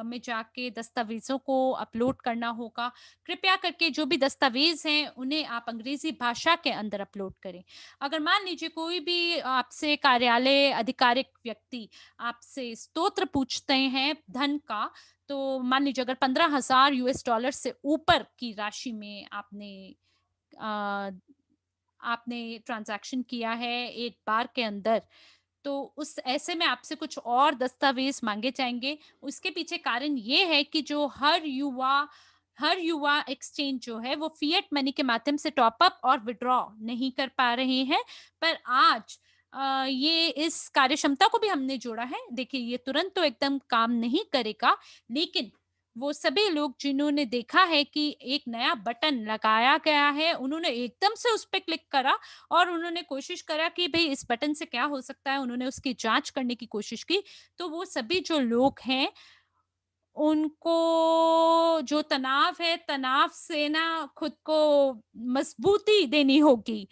में जाके दस्तावेजों को अपलोड करना होगा। कृपया करके जो भी दस्तावेज हैं उन्हें आप अंग्रेजी भाषा के अंदर अपलोड करें। अगर मान लीजिए कोई भी आपसे कार्यालय आधिकारिक व्यक्ति आपसे स्तोत्र पूछते हैं धन का, तो मान लीजिए अगर 15,000 यूएस डॉलर से ऊपर की राशि में अ, आपने ट्रांज़ैक्शन किया है एक बार के अंदर, तो उस ऐसे में आपसे कुछ और दस्तावेज़ माँगे जाएँगे। उसके पीछे कारण ये है कि जो हर युवा एक्सचेंज जो है वो फ़िएट मनी के माध्यम से टॉप अप और विथड्रॉ नहीं कर पा रहे हैं। पर आज ये इस कार्यक्षमता को भी हमने जोड़ा है। देखिए ये तुरंत तो एकदम काम नहीं करेगा, लेकिन वो सभी लोग जिन्होंने देखा है कि एक नया बटन लगाया गया है, उन्होंने एकदम से उस पे क्लिक करा और उन्होंने कोशिश करा कि भई इस बटन से क्या हो सकता है, उन्होंने उसकी जाँच करने की कोशिश की। तो वो सभी जो लोग हैं, उनको जो तनाव है, तनाव से ना खुद को मजबूती देनी होगी।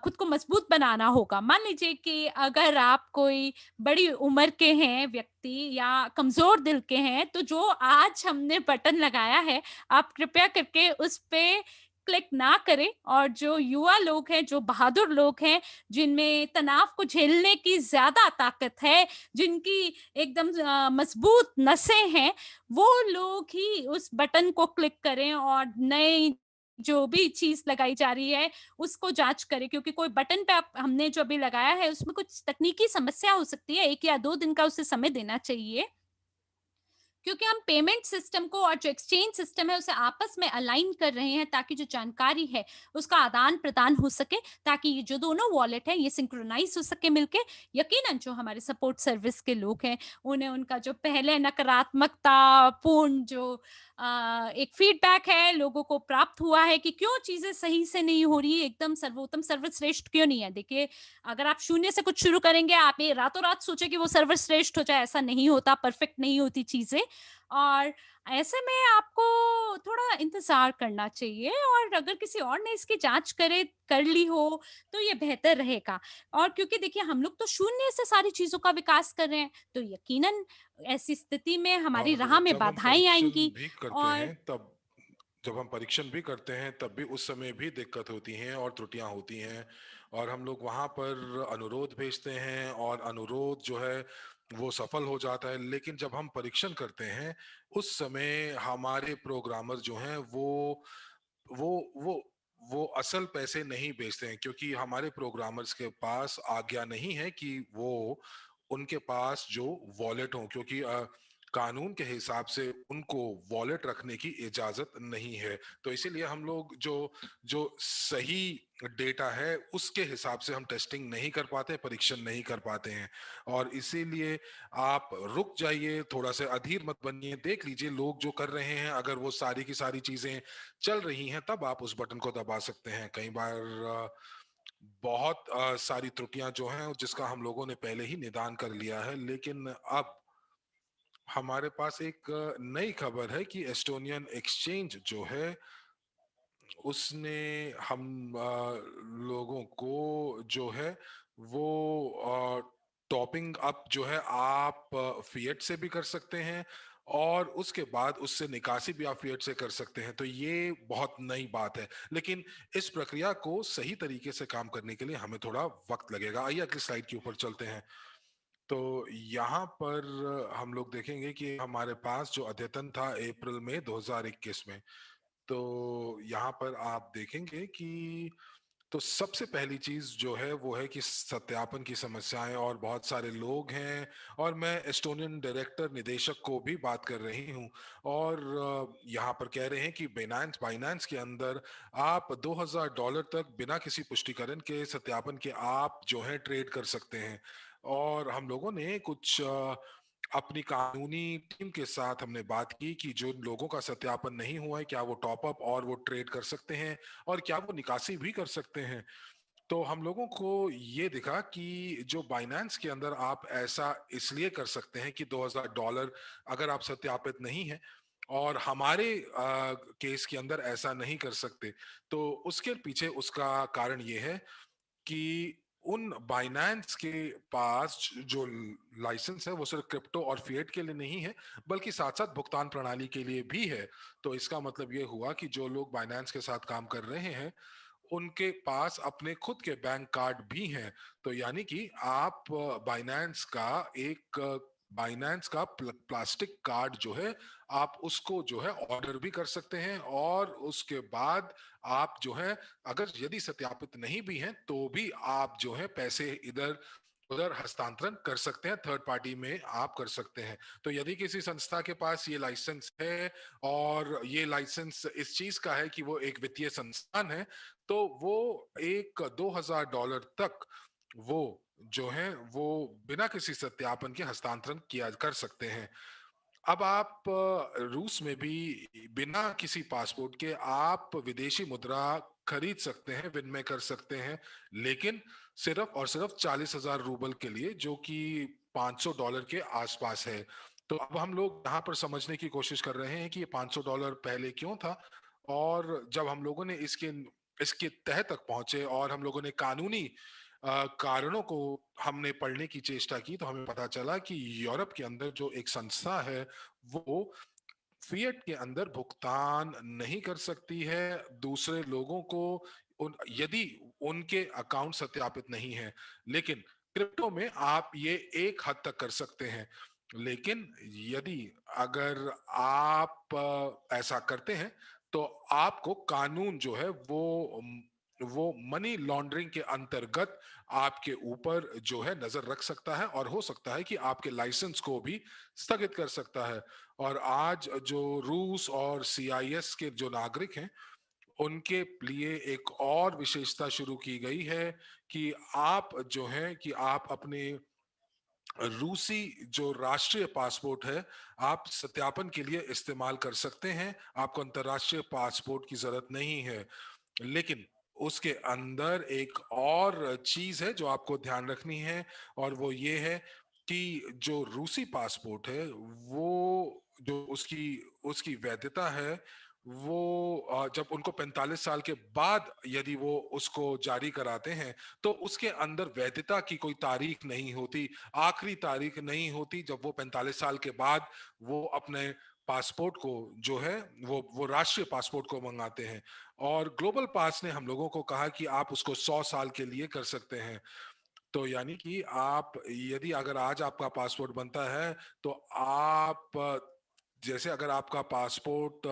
खुद को मजबूत बनाना होगा। मान लीजिए कि अगर आप कोई बड़ी उम्र के हैं व्यक्ति या कमज़ोर दिल के हैं, तो जो आज हमने बटन लगाया है, आप कृपया करके उस पे क्लिक ना करें और जो युवा लोग हैं, जो बहादुर लोग हैं, जिनमें तनाव को झेलने की ज़्यादा ताकत है, जिनकी एकदम मजबूत नसें हैं, वो लोग ही उस बटन को क्लिक करें और नई जो भी चीज़ लगाई जा रही है, उसको जाँच करें क्योंकि कोई बटन पे आप हमने जो अभी लगाया है, उसमें कुछ तकनीकी समस्या हो सकती है, 1 या 2 दिन का उसे समय देना चाहिए। क्योंकि हम पेमेंट सिस्टम को और जो एक्सचेंज सिस्टम है उसे आपस में अलाइन कर रहे हैं ताकि जो जानकारी है उसका आदान-प्रदान हो सके, ताकि ये जो दोनों वॉलेट हैं ये सिंक्रोनाइज़ हो सके मिलके। यकीनन जो हमारे सपोर्ट सर्विस के लोग हैं, उन्हें उनका जो पहले नकारात्मकता पूर्ण जो एक फीडबैक है लोगों को प्राप्त हुआ है कि क्यों चीज़ें सही से नहीं हो रही है, एकदम सर्वोत्तम सर्वश्रेष्ठ क्यों नहीं है। देखिए, अगर आप शून्य से कुछ शुरू करेंगे, आप ये रातों-रात सोचे कि वो सर्वश्रेष्ठ हो जाए, ऐसा नहीं होता, परफेक्ट नहीं होती चीज़ें। और ऐसे में आपको थोड़ा इंतज़ार करना चाहिए, और अगर किसी और ने इसकी जाँच कर ली हो, तो ये बेहतर रहेगा। और क्योंकि देखिए हम लोग तो शून्य से सारी चीज़ों का विकास कर रहे हैं, तो यकीनन ऐसी स्थिति में हमारी और राह में जब हम बाधाएँ परीक्षण आएँगी। भी करते और हैं तब जब हम परीक्षण भी करते हैं तब भी उस समय भी दिक्कत होती हैं और त्रुटियां होती हैं, और हम लोग वहां पर अनुरोध भेजते हैं और अनुरोध जो है वो सफल हो जाता है, लेकिन जब हम परीक्षण करते हैं उस समय हमारे प्रोग्रामर जो हैं वो वो वो असल पैसे नहीं बेचते हैं, क्योंकि हमारे प्रोग्रामर्स के पास आज्ञा नहीं है कि वो उनके पास जो वॉलेट हो, क्योंकि कानून के हिसाब से उनको वॉलेट रखने की इजाजत नहीं है। तो इसीलिए हम लोग जो जो सही डेटा है उसके हिसाब से हम टेस्टिंग नहीं कर पाते, परीक्षण नहीं कर पाते हैं। और इसीलिए आप रुक जाइए, थोड़ा सा अधीर मत बनिए, देख लीजिए लोग जो कर रहे हैं, अगर वो सारी की सारी चीजें चल रही हैं तब आप उस बटन को दबा सकते हैं। कई बार बहुत सारी त्रुटियां जो हैं जिसका हम लोगों ने पहले ही निदान कर लिया है, लेकिन अब हमारे पास एक नई खबर है कि एस्टोनियन एक्सचेंज जो है उसने हम लोगों को जो है वो टॉपिंग अप जो है आप फिएट से भी कर सकते हैं, और उसके बाद उससे निकासी भी आप फिएट से कर सकते हैं। तो ये बहुत नई बात है, लेकिन इस प्रक्रिया को सही तरीके से काम करने के लिए हमें थोड़ा वक्त लगेगा। आइए अगली स्लाइड के ऊपर चलते हैं। तो यहाँ पर हम लोग देखेंगे कि हमारे पास जो अद्यतन था अप्रैल में 2021 में, तो यहाँ पर आप देखेंगे कि तो सबसे पहली चीज जो है वो है कि सत्यापन की समस्याएं, और बहुत सारे लोग हैं, और मैं एस्टोनियन डायरेक्टर निदेशक को भी बात कर रही हूँ, और यहाँ पर कह रहे हैं कि बाइनेंस बाइनेंस के अंदर आप $2000 तक बिना किसी पुष्टिकरण के सत्यापन के आप जो है ट्रेड कर सकते हैं। और हम लोगों ने कुछ अपनी कानूनी टीम के साथ हमने बात की कि जो लोगों का सत्यापन नहीं हुआ है क्या वो टॉप अप और वो ट्रेड कर सकते हैं, और क्या वो निकासी भी कर सकते हैं। तो हम लोगों को ये दिखा कि जो बाइनेंस के अंदर आप ऐसा इसलिए कर सकते हैं कि $2000 अगर आप सत्यापित नहीं है, और हमारे केस के अंदर ऐसा नहीं कर सकते। तो उसके पीछे उसका कारण ये है कि उन बाइनेंस के पास जो लाइसेंस है वो सिर्फ क्रिप्टो और फिएट के लिए नहीं है, बल्कि साथ साथ भुगतान प्रणाली के लिए भी है। तो इसका मतलब ये हुआ कि जो लोग बाइनेंस के साथ काम कर रहे हैं उनके पास अपने खुद के बैंक कार्ड भी हैं। तो यानी कि आप बाइनेंस का प्लास्टिक कार्ड जो है आप उसको जो है ऑर्डर भी कर सकते हैं, और उसके बाद आप जो है अगर यदि सत्यापित नहीं भी हैं तो भी आप जो है पैसे इधर उधर हस्तांतरण कर सकते हैं, थर्ड पार्टी में आप कर सकते हैं। तो यदि किसी संस्था के पास ये लाइसेंस है, और ये लाइसेंस इस चीज का है कि वो एक वित्तीय संस्थान है, तो वो एक $2000 तक वो जो है वो बिना किसी सत्यापन के हस्तांतरण किया कर सकते हैं। अब आप रूस में भी बिना किसी पासपोर्ट के आप विदेशी मुद्रा खरीद सकते हैं, विनिमय कर सकते हैं, लेकिन सिर्फ और सिर्फ 40,000 रूबल के लिए, जो कि $500 के आसपास है। तो अब हम लोग यहाँ पर समझने की कोशिश कर रहे हैं कि ये $500 पहले क्यों था, और जब हम लोगों ने इसके इसके तह तक पहुंचे और हम लोगों ने कानूनी कारणों को हमने पढ़ने की चेष्टा की, तो हमें पता चला कि यूरोप के अंदर जो एक संस्था है वो फिएट के अंदर भुगतान नहीं कर सकती है दूसरे लोगों को, यदि उनके अकाउंट सत्यापित नहीं है। लेकिन क्रिप्टो में आप ये एक हद तक कर सकते हैं। लेकिन यदि अगर आप ऐसा करते हैं तो आपको कानून जो है वो वो मनी लॉन्ड्रिंग के अंतर्गत आपके ऊपर जो है नजर रख सकता है और हो सकता है कि आपके लाइसेंस को भी स्थगित कर सकता है। और आज जो रूस और सीआईएस के जो नागरिक हैं उनके लिए एक और विशेषता शुरू की गई है कि आप जो है कि आप अपने रूसी जो राष्ट्रीय पासपोर्ट है आप सत्यापन के लिए इस्तेमाल कर सकते हैं। आपको अंतर्राष्ट्रीय पासपोर्ट की जरूरत नहीं है। लेकिन उसके अंदर एक और चीज है जो आपको ध्यान रखनी है, और वो ये है कि जो रूसी पासपोर्ट है वो जो उसकी उसकी वैधता है वो जब उनको 45 साल के बाद यदि वो उसको जारी कराते हैं तो उसके अंदर वैधता की कोई तारीख नहीं होती, आखिरी तारीख नहीं होती जब वो 45 साल के बाद वो अपने पासपोर्ट को जो है वो राष्ट्रीय पासपोर्ट को मंगाते हैं। और ग्लोबल पास ने हम लोगों को कहा कि आप उसको 100 साल के लिए कर सकते हैं। तो यानी कि आप यदि अगर आज आपका पासपोर्ट बनता है तो आप जैसे अगर आपका पासपोर्ट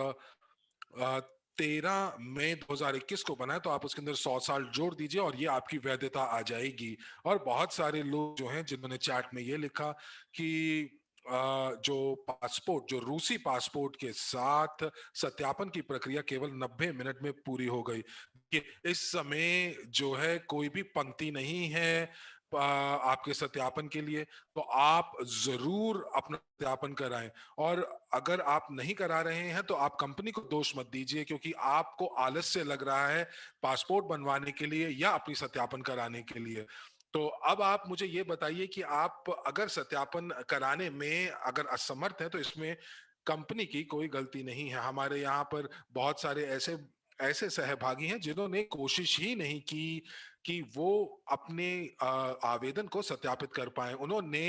13 मई 2021 को बना है तो आप उसके अंदर 100 साल जोड़ दीजिए और ये आपकी वैधता आ जाएगी। और बहुत सारे लोग जो हैं जिन्होंने चैट में ये लिखा कि जो पासपोर्ट जो रूसी पासपोर्ट के साथ सत्यापन की प्रक्रिया केवल 90 मिनट में पूरी हो गई कि इस समय जो है कोई भी पंक्ति नहीं है आपके सत्यापन के लिए। तो आप जरूर अपना सत्यापन कराएं। और अगर आप नहीं करा रहे हैं तो आप कंपनी को दोष मत दीजिए क्योंकि आपको आलस्य लग रहा है पासपोर्ट बनवाने के लिए या अपनी सत्यापन कराने के लिए। तो अब आप मुझे ये बताइए कि आप अगर सत्यापन कराने में अगर असमर्थ है तो इसमें कंपनी की कोई गलती नहीं है। हमारे यहाँ पर बहुत सारे ऐसे ऐसे सहभागी हैं जिन्होंने कोशिश ही नहीं की कि वो अपने आवेदन को सत्यापित कर पाए। उन्होंने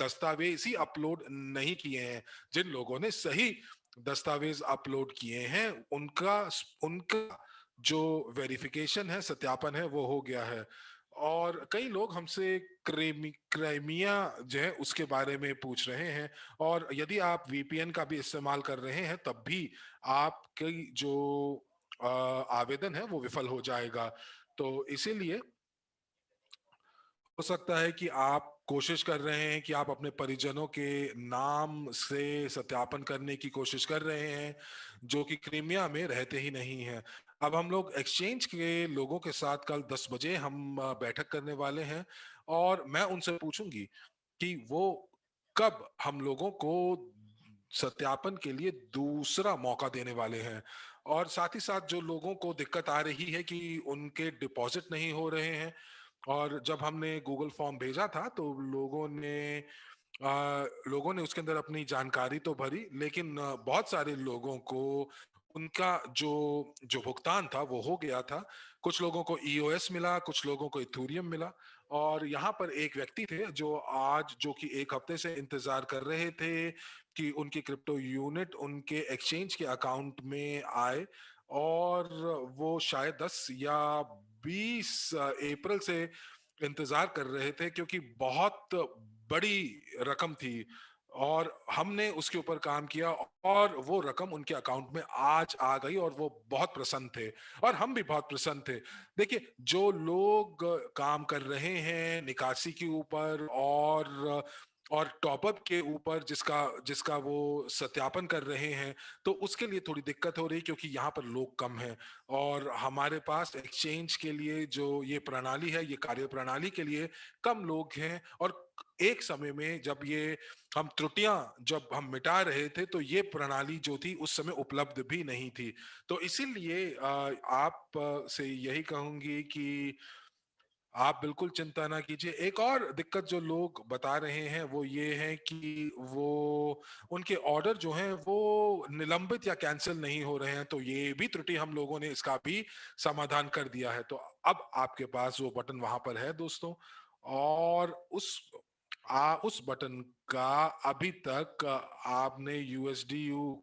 दस्तावेज ही अपलोड नहीं किए हैं। जिन लोगों ने सही दस्तावेज अपलोड किए हैं उनका उनका जो वेरिफिकेशन है सत्यापन है वो हो गया है। और कई लोग हमसे क्राइमिया जो है उसके बारे में पूछ रहे हैं। और यदि आप वीपीएन का भी इस्तेमाल कर रहे हैं तब भी आपकी जो आवेदन है वो विफल हो जाएगा। तो इसीलिए हो सकता है कि आप कोशिश कर रहे हैं कि आप अपने परिजनों के नाम से सत्यापन करने की कोशिश कर रहे हैं जो कि क्रीमिया में रहते ही नहीं हैं। अब हम लोग एक्सचेंज के लोगों के साथ कल 10 बजे हम बैठक करने वाले हैं और मैं उनसे पूछूंगी कि वो कब हम लोगों को सत्यापन के लिए दूसरा मौका देने वाले हैं। और साथ ही साथ जो लोगों को दिक्कत आ रही है कि उनके डिपॉजिट नहीं हो रहे हैं, और जब हमने गूगल फॉर्म भेजा था तो लोगों ने उसके अंदर अपनी जानकारी तो भरी लेकिन बहुत सारे लोगों को उनका जो जो भुगतान था वो हो गया था। कुछ लोगों को ईओएस मिला, कुछ लोगों को इथूरियम मिला। और यहाँ पर एक व्यक्ति थे जो कि एक हफ्ते से इंतजार कर रहे थे कि उनकी क्रिप्टो यूनिट उनके एक्सचेंज के अकाउंट में आए। और वो शायद 10 या 20 अप्रैल से इंतजार कर रहे थे क्योंकि बहुत बड़ी रकम थी और हमने उसके ऊपर काम किया और वो रकम उनके अकाउंट में आज आ गई और वो बहुत प्रसन्न थे और हम भी बहुत प्रसन्न थे। देखिए, जो लोग काम कर रहे हैं निकासी के ऊपर और टॉपअप के ऊपर जिसका जिसका वो सत्यापन कर रहे हैं, तो उसके लिए थोड़ी दिक्कत हो रही क्योंकि यहाँ पर लोग कम हैं और हमारे पास एक्सचेंज के लिए जो ये प्रणाली है, ये कार्य प्रणाली के लिए कम लोग हैं। और एक समय में जब हम मिटा रहे थे तो ये प्रणाली जो थी उस समय उपलब्ध भी नहीं थी। तो इसीलिए आप से यही कहूंगी कि आप बिल्कुल चिंता ना कीजिए। एक और दिक्कत जो लोग बता रहे हैं वो ये है कि वो उनके ऑर्डर जो हैं वो निलंबित या कैंसिल नहीं हो रहे हैं। तो ये भी त्रुटि हम लोगों ने इसका भी समाधान कर दिया है। तो अब आपके पास वो बटन वहां पर है दोस्तों, और उस बटन का अभी तक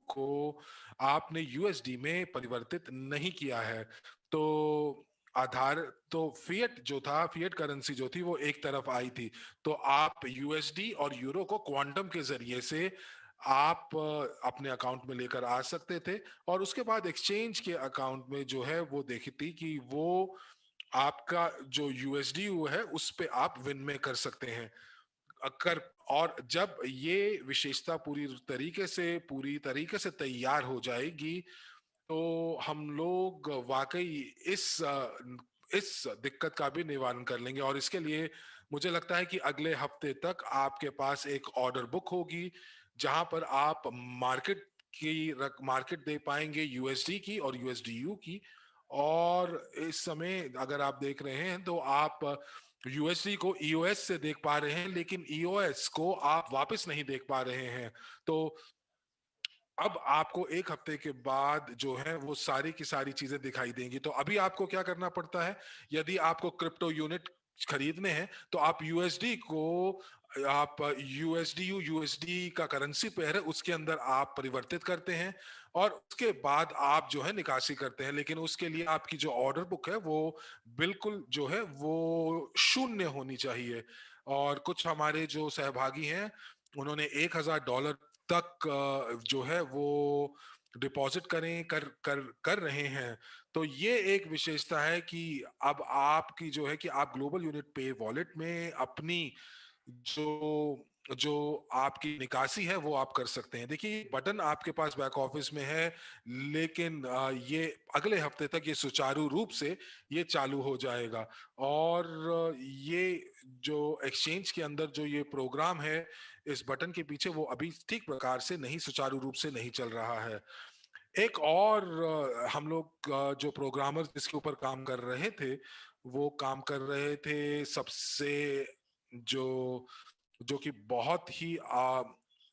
को आपने यूएसडी में परिवर्तित नहीं किया है। तो आधार तो फिएट करेंसी जो थी वो एक तरफ आई थी। तो आप यूएसडी और यूरो को क्वांटम के जरिए से आप अपने अकाउंट में लेकर आ सकते थे और उसके बाद एक्सचेंज के अकाउंट में जो है वो देखी थी कि वो आपका जो यूएसडीयू है उस पे आप विनिमय कर सकते हैं अकर। और जब ये विशेषता पूरी तरीके से तैयार हो जाएगी तो हम लोग वाकई इस दिक्कत का भी निवारण कर लेंगे। और इसके लिए मुझे लगता है कि अगले हफ्ते तक आपके पास एक ऑर्डर बुक होगी जहां पर आप मार्केट मार्केट दे पाएंगे यूएसडी की और यूएसडीयू की। और इस समय अगर आप देख रहे हैं तो आप यूएसडी को ईओएस से देख पा रहे हैं लेकिन ईओएस को आप वापस नहीं देख पा रहे हैं। तो अब आपको एक हफ्ते के बाद जो है वो सारी की सारी चीजें दिखाई देंगी। तो अभी आपको क्या करना पड़ता है, यदि आपको क्रिप्टो यूनिट खरीदने हैं तो आप यूएसडी को आप यूएसडीयू यूएसडी का करेंसी पेयर है उसके अंदर आप परिवर्तित करते हैं और उसके बाद आप जो है निकासी करते हैं। लेकिन उसके लिए आपकी जो ऑर्डर बुक है वो बिल्कुल जो है वो शून्य होनी चाहिए। और कुछ हमारे जो सहभागी हैं उन्होंने $1,000 तक जो है वो डिपॉजिट करें कर कर कर रहे हैं। तो ये एक विशेषता है कि अब आपकी जो है कि आप ग्लोबल यूनिट पे वॉलेट में अपनी जो जो आपकी निकासी है वो आप कर सकते हैं। देखिए बटन आपके पास बैक ऑफिस में है लेकिन ये अगले हफ्ते तक ये सुचारू रूप से ये चालू हो जाएगा। और ये जो एक्सचेंज के अंदर जो ये प्रोग्राम है इस बटन के पीछे वो अभी ठीक प्रकार से नहीं सुचारू रूप से नहीं चल रहा है। एक और हम लोग जो प्रोग्रामर जिसके ऊपर काम कर रहे थे वो काम कर रहे थे सबसे जो जो कि बहुत ही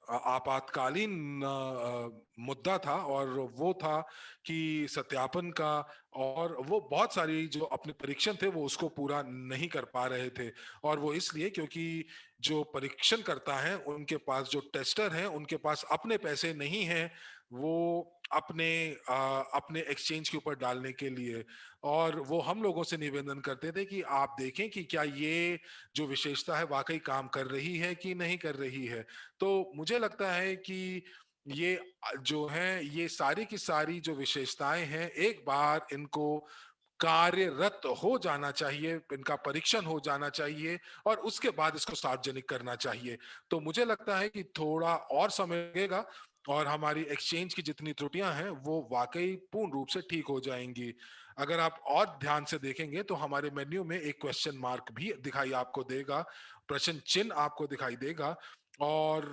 आपातकालीन मुद्दा था और वो था कि सत्यापन का। और वो बहुत सारी जो अपने परीक्षण थे वो उसको पूरा नहीं कर पा रहे थे। और वो इसलिए क्योंकि जो परीक्षण करता है उनके पास जो टेस्टर हैं उनके पास अपने पैसे नहीं हैं वो अपने अपने एक्सचेंज के ऊपर डालने के लिए। और वो हम लोगों से निवेदन करते थे कि आप देखें कि क्या ये जो विशेषता है वाकई काम कर रही है कि नहीं कर रही है। तो मुझे लगता है कि ये जो है ये सारी की सारी जो विशेषताएं हैं एक बार इनको कार्यरत हो जाना चाहिए, इनका परीक्षण हो जाना चाहिए और उसके बाद इसको सार्वजनिक करना चाहिए। तो मुझे लगता है कि थोड़ा और समय लगेगा और हमारी एक्सचेंज की जितनी त्रुटियां हैं वो वाकई पूर्ण रूप से ठीक हो जाएंगी। अगर आप और ध्यान से देखेंगे तो हमारे मेन्यू में एक क्वेश्चन मार्क भी दिखाई आपको देगा, प्रश्न चिन्ह आपको दिखाई देगा। और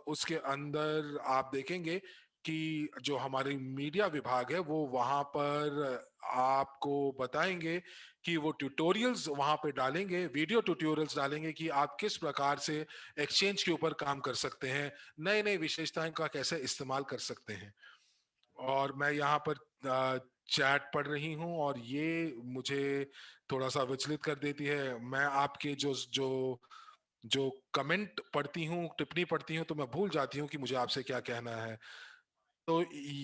उसके अंदर आप देखेंगे कि जो हमारी मीडिया विभाग है वो वहां पर आपको बताएंगे कि वो ट्यूटोरियल्स वहां पे डालेंगे, वीडियो ट्यूटोरियल्स डालेंगे कि आप किस प्रकार से एक्सचेंज के ऊपर काम कर सकते हैं, नए नए विशेषताएं का कैसे इस्तेमाल कर सकते हैं। और मैं यहाँ पर चैट पढ़ रही हूँ और ये मुझे थोड़ा सा विचलित कर देती है। मैं आपके जो जो जो कमेंट पढ़ती हूँ, टिप्पणी पढ़ती हूँ तो मैं भूल जाती हूँ कि मुझे आपसे क्या कहना है। तो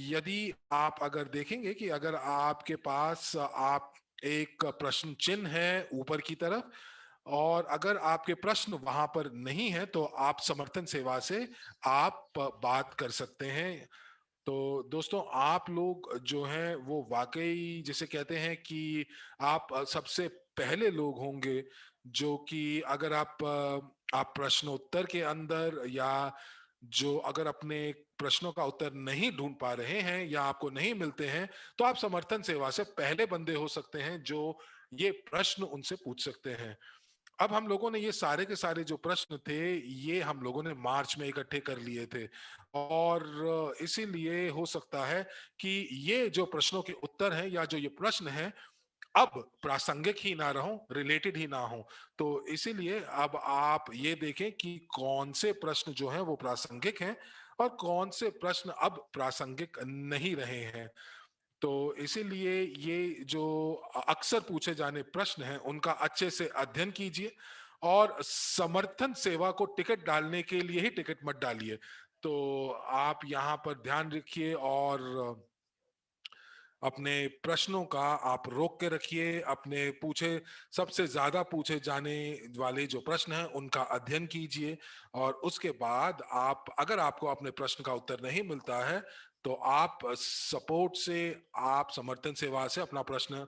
यदि आप अगर देखेंगे कि अगर आपके पास आप एक प्रश्न चिन्ह है ऊपर की तरफ और अगर आपके प्रश्न वहां पर नहीं है तो आप समर्थन सेवा से आप बात कर सकते हैं। तो दोस्तों आप लोग जो हैं वो वाकई जिसे कहते हैं कि आप सबसे पहले लोग होंगे जो कि अगर आप प्रश्नोत्तर के अंदर या जो अगर अपने प्रश्नों का उत्तर नहीं ढूंढ पा रहे हैं या आपको नहीं मिलते हैं तो आप समर्थन सेवा से पहले बंदे हो सकते हैं जो ये प्रश्न उनसे पूछ सकते हैं। अब हम लोगों ने ये सारे के सारे जो प्रश्न थे ये हम लोगों ने मार्च में इकट्ठे कर लिए थे और इसीलिए हो सकता है कि ये जो प्रश्नों के उत्तर हैं या जो ये प्रश्न हैं अब प्रासंगिक ही ना रहो, रिलेटेड ही ना हो। तो इसीलिए अब आप ये देखें कि कौन से प्रश्न जो हैं वो प्रासंगिक हैं और कौन से प्रश्न अब प्रासंगिक नहीं रहे हैं। तो इसीलिए ये जो अक्सर पूछे जाने प्रश्न हैं उनका अच्छे से अध्ययन कीजिए और समर्थन सेवा को टिकट डालने के लिए ही टिकट मत डालिए। तो आप यहाँ पर ध्यान रखिए और अपने प्रश्नों का आप रोक के रखिए, अपने सबसे ज्यादा पूछे जाने वाले जो प्रश्न हैं उनका अध्ययन कीजिए, और उसके बाद आप, अगर आपको अपने प्रश्न का उत्तर नहीं मिलता है, तो आप सपोर्ट से, आप समर्थन सेवा से अपना प्रश्न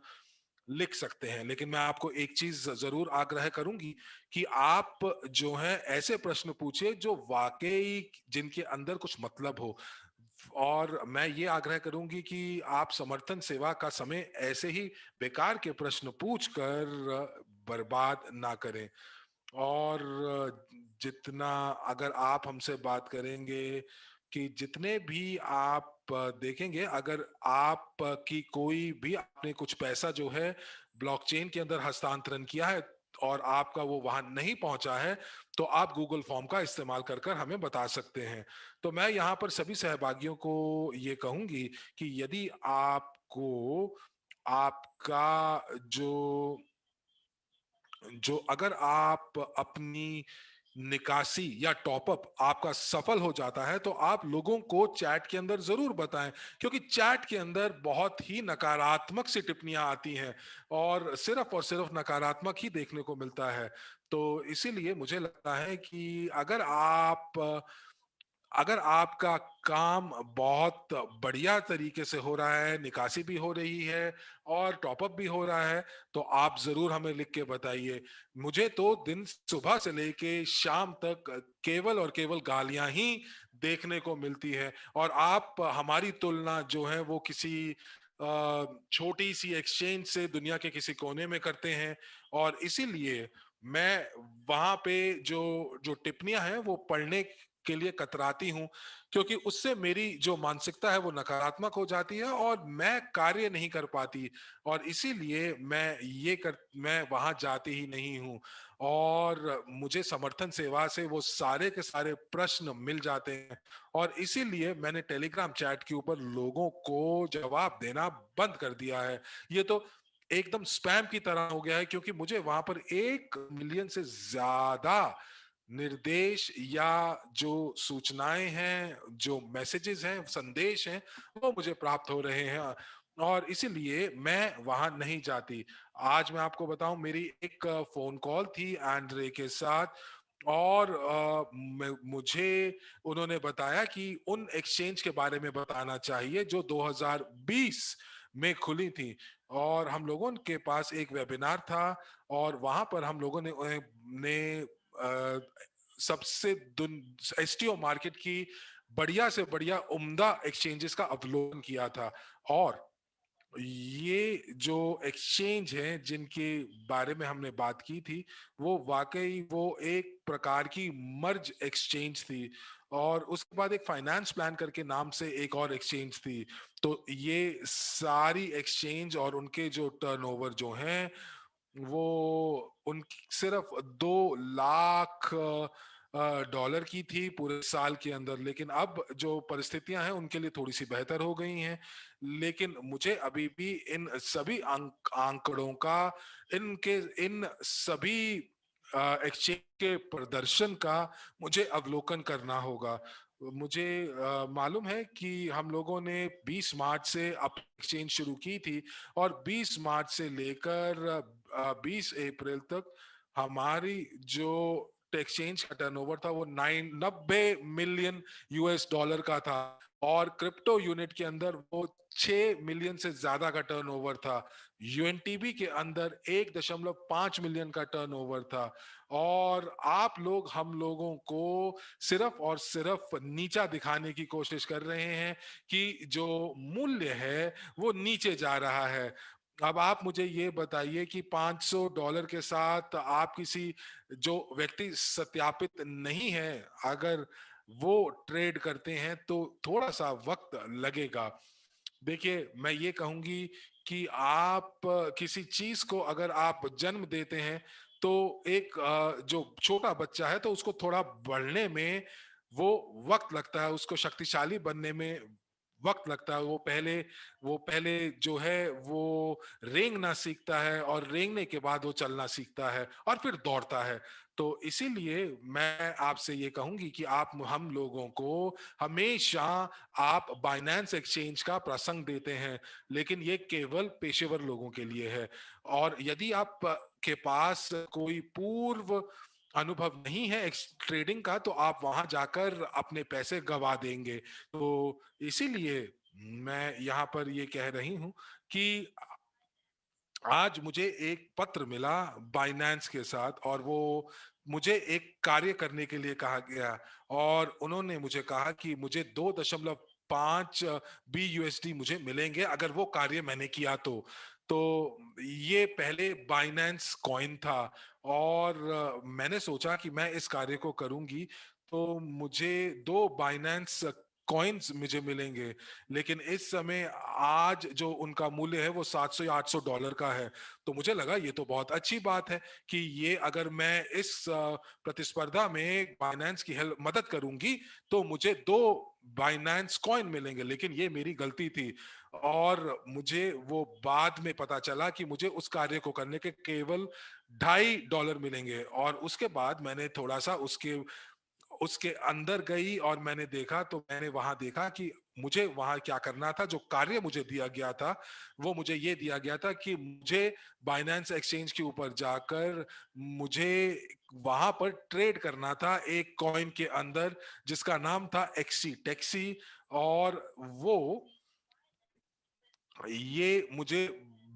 लिख सकते हैं। लेकिन मैं आपको एक चीज जरूर आग्रह करूंगी कि आप जो है ऐसे प्रश्न पूछिए जो वाकई जिनके अंदर कुछ मतलब हो, और मैं ये आग्रह करूंगी कि आप समर्थन सेवा का समय ऐसे ही बेकार के प्रश्न पूछकर बर्बाद ना करें। और जितना, अगर आप हमसे बात करेंगे कि जितने भी आप देखेंगे, अगर आप की कोई भी, आपने कुछ पैसा जो है ब्लॉकचेन के अंदर हस्तांतरण किया है और आपका वो वहां नहीं पहुंचा है, तो आप गूगल फॉर्म का इस्तेमाल कर कर हमें बता सकते हैं। तो मैं यहाँ पर सभी सहभागियों को ये कहूंगी कि यदि आपको आपका जो जो अगर आप अपनी निकासी या टॉपअप आपका सफल हो जाता है, तो आप लोगों को चैट के अंदर जरूर बताएं, क्योंकि चैट के अंदर बहुत ही नकारात्मक सी टिप्पणियां आती हैं और सिर्फ नकारात्मक ही देखने को मिलता है। तो इसीलिए मुझे लगता है कि अगर आपका काम बहुत बढ़िया तरीके से हो रहा है, निकासी भी हो रही है और टॉपअप भी हो रहा है, तो आप जरूर हमें लिख के बताइए। मुझे तो दिन सुबह से लेके शाम तक केवल और केवल गालियां ही देखने को मिलती है, और आप हमारी तुलना जो है वो किसी छोटी सी एक्सचेंज से दुनिया के किसी कोने में करते हैं। और इसीलिए मैं वहां पे जो जो टिप्पणियां हैं वो पढ़ने के लिए कतराती हूं, क्योंकि उससे मेरी जो मानसिकता है वो नकारात्मक हो जाती है और मैं कार्य नहीं कर पाती। और इसीलिए मैं वहां जाती ही नहीं हूं, और मुझे समर्थन सेवा से वो सारे के सारे प्रश्न मिल जाते हैं। और इसीलिए मैंने टेलीग्राम चैट के ऊपर लोगों को जवाब देना बंद कर दिया है। ये तो एकदम स्पैम की तरह हो गया है, क्योंकि मुझे वहां पर 1 मिलियन से ज्यादा निर्देश या जो सूचनाएं हैं, जो मैसेजेस हैं, संदेश हैं, वो मुझे प्राप्त हो रहे हैं, और इसीलिए मैं वहां नहीं जाती। आज मैं आपको बताऊं, मेरी एक फोन कॉल थी एंड्रे के साथ, और मुझे उन्होंने बताया कि उन एक्सचेंज के बारे में बताना चाहिए जो 2020 में खुली थी, और हम लोगों के पास एक वेबिनार था, और वहां पर हम लोगों ने अ, सबसे एसटीओ मार्केट की बढ़िया से बढ़िया उम्दा एक्सचेंजेस का अवलोकन किया था। और ये जो एक्सचेंज हैं जिनके बारे में हमने बात की थी, वो वाकई वो एक प्रकार की मर्ज एक्सचेंज थी। और उसके बाद एक फाइनेंस प्लान करके नाम से एक और एक्सचेंज थी। तो ये सारी एक्सचेंज और उनके जो टर्नओवर जो हैं, वो उन सिर्फ 2 लाख डॉलर की थी पूरे साल के अंदर। लेकिन अब जो परिस्थितियां हैं उनके लिए थोड़ी सी बेहतर हो गई हैं। लेकिन मुझे अभी भी इन सभी आंकड़ों का, इनके इन सभी एक्सचेंज के प्रदर्शन का मुझे अवलोकन करना होगा। मुझे मालूम है कि हम लोगों ने 20 मार्च से अप एक्सचेंज शुरू की थी, और 20 मार्च से लेकर 20 अप्रैल तक हमारी जो एक्सचेंज का टर्नओवर था वो 90 मिलियन यूएस डॉलर का था, और क्रिप्टो यूनिट के अंदर वो 6 मिलियन से ज्यादा का टर्नओवर था। यूएनटीबी के अंदर 1.5 मिलियन का टर्नओवर था। और आप लोग हम लोगों को सिर्फ और सिर्फ नीचा दिखाने की कोशिश कर रहे हैं कि जो मूल्य है वो नीचे जा रहा है। अब आप मुझे ये बताइए कि $500 के साथ आप किसी, जो व्यक्ति सत्यापित नहीं है, अगर वो ट्रेड करते हैं तो थोड़ा सा वक्त लगेगा। देखिए, मैं ये कहूंगी कि आप किसी चीज को अगर आप जन्म देते हैं, तो एक जो छोटा बच्चा है तो उसको थोड़ा बढ़ने में वो वक्त लगता है, उसको शक्तिशाली बनने में वक्त लगता है। वो पहले जो है वो रेंगना सीखता है, और रेंगने के बाद वो चलना सीखता है और फिर दौड़ता है। तो इसीलिए मैं आपसे ये कहूंगी कि आप हम लोगों को हमेशा, आप बाइनेंस एक्सचेंज का प्रसंग देते हैं, लेकिन ये केवल पेशेवर लोगों के लिए है। और यदि आप के पास कोई पूर्व अनुभव नहीं है ट्रेडिंग का, तो आप वहां जाकर अपने पैसे गवा देंगे। तो इसीलिए मैं यहाँ पर ये कह रही हूं कि आज मुझे एक पत्र मिला बाइनेंस के साथ, और वो मुझे एक कार्य करने के लिए कहा गया, और उन्होंने मुझे कहा कि मुझे 2.5 BUSD मुझे मिलेंगे अगर वो कार्य मैंने किया तो ये पहले बाइनेंस कॉइन था, और मैंने सोचा कि मैं इस कार्य को करूंगी तो मुझे 2 बाइनेंस कॉइन्स मुझे मिलेंगे। लेकिन इस समय आज जो उनका मूल्य है वो $700 या $800 का है। तो मुझे लगा ये तो बहुत अच्छी बात है कि ये अगर मैं इस प्रतिस्पर्धा में बाइनेंस की हेल्प मदद करूंगी तो मुझे 2 बाइनेंस कॉइन मिलेंगे। लेकिन ये मेरी गलती थी, और मुझे वो बाद में पता चला कि मुझे उस कार्य को करने के केवल $2.5 मिलेंगे। और उसके बाद मैंने थोड़ा सा उसके उसके अंदर गई और मैंने देखा, तो मैंने वहां देखा कि मुझे वहां क्या करना था। जो कार्य मुझे दिया गया था वो मुझे ये दिया गया था कि मुझे बाइनेंस एक्सचेंज के ऊपर जाकर मुझे वहां पर ट्रेड करना था एक कॉइन के अंदर जिसका नाम था एक्सी टैक्सी। और वो ये मुझे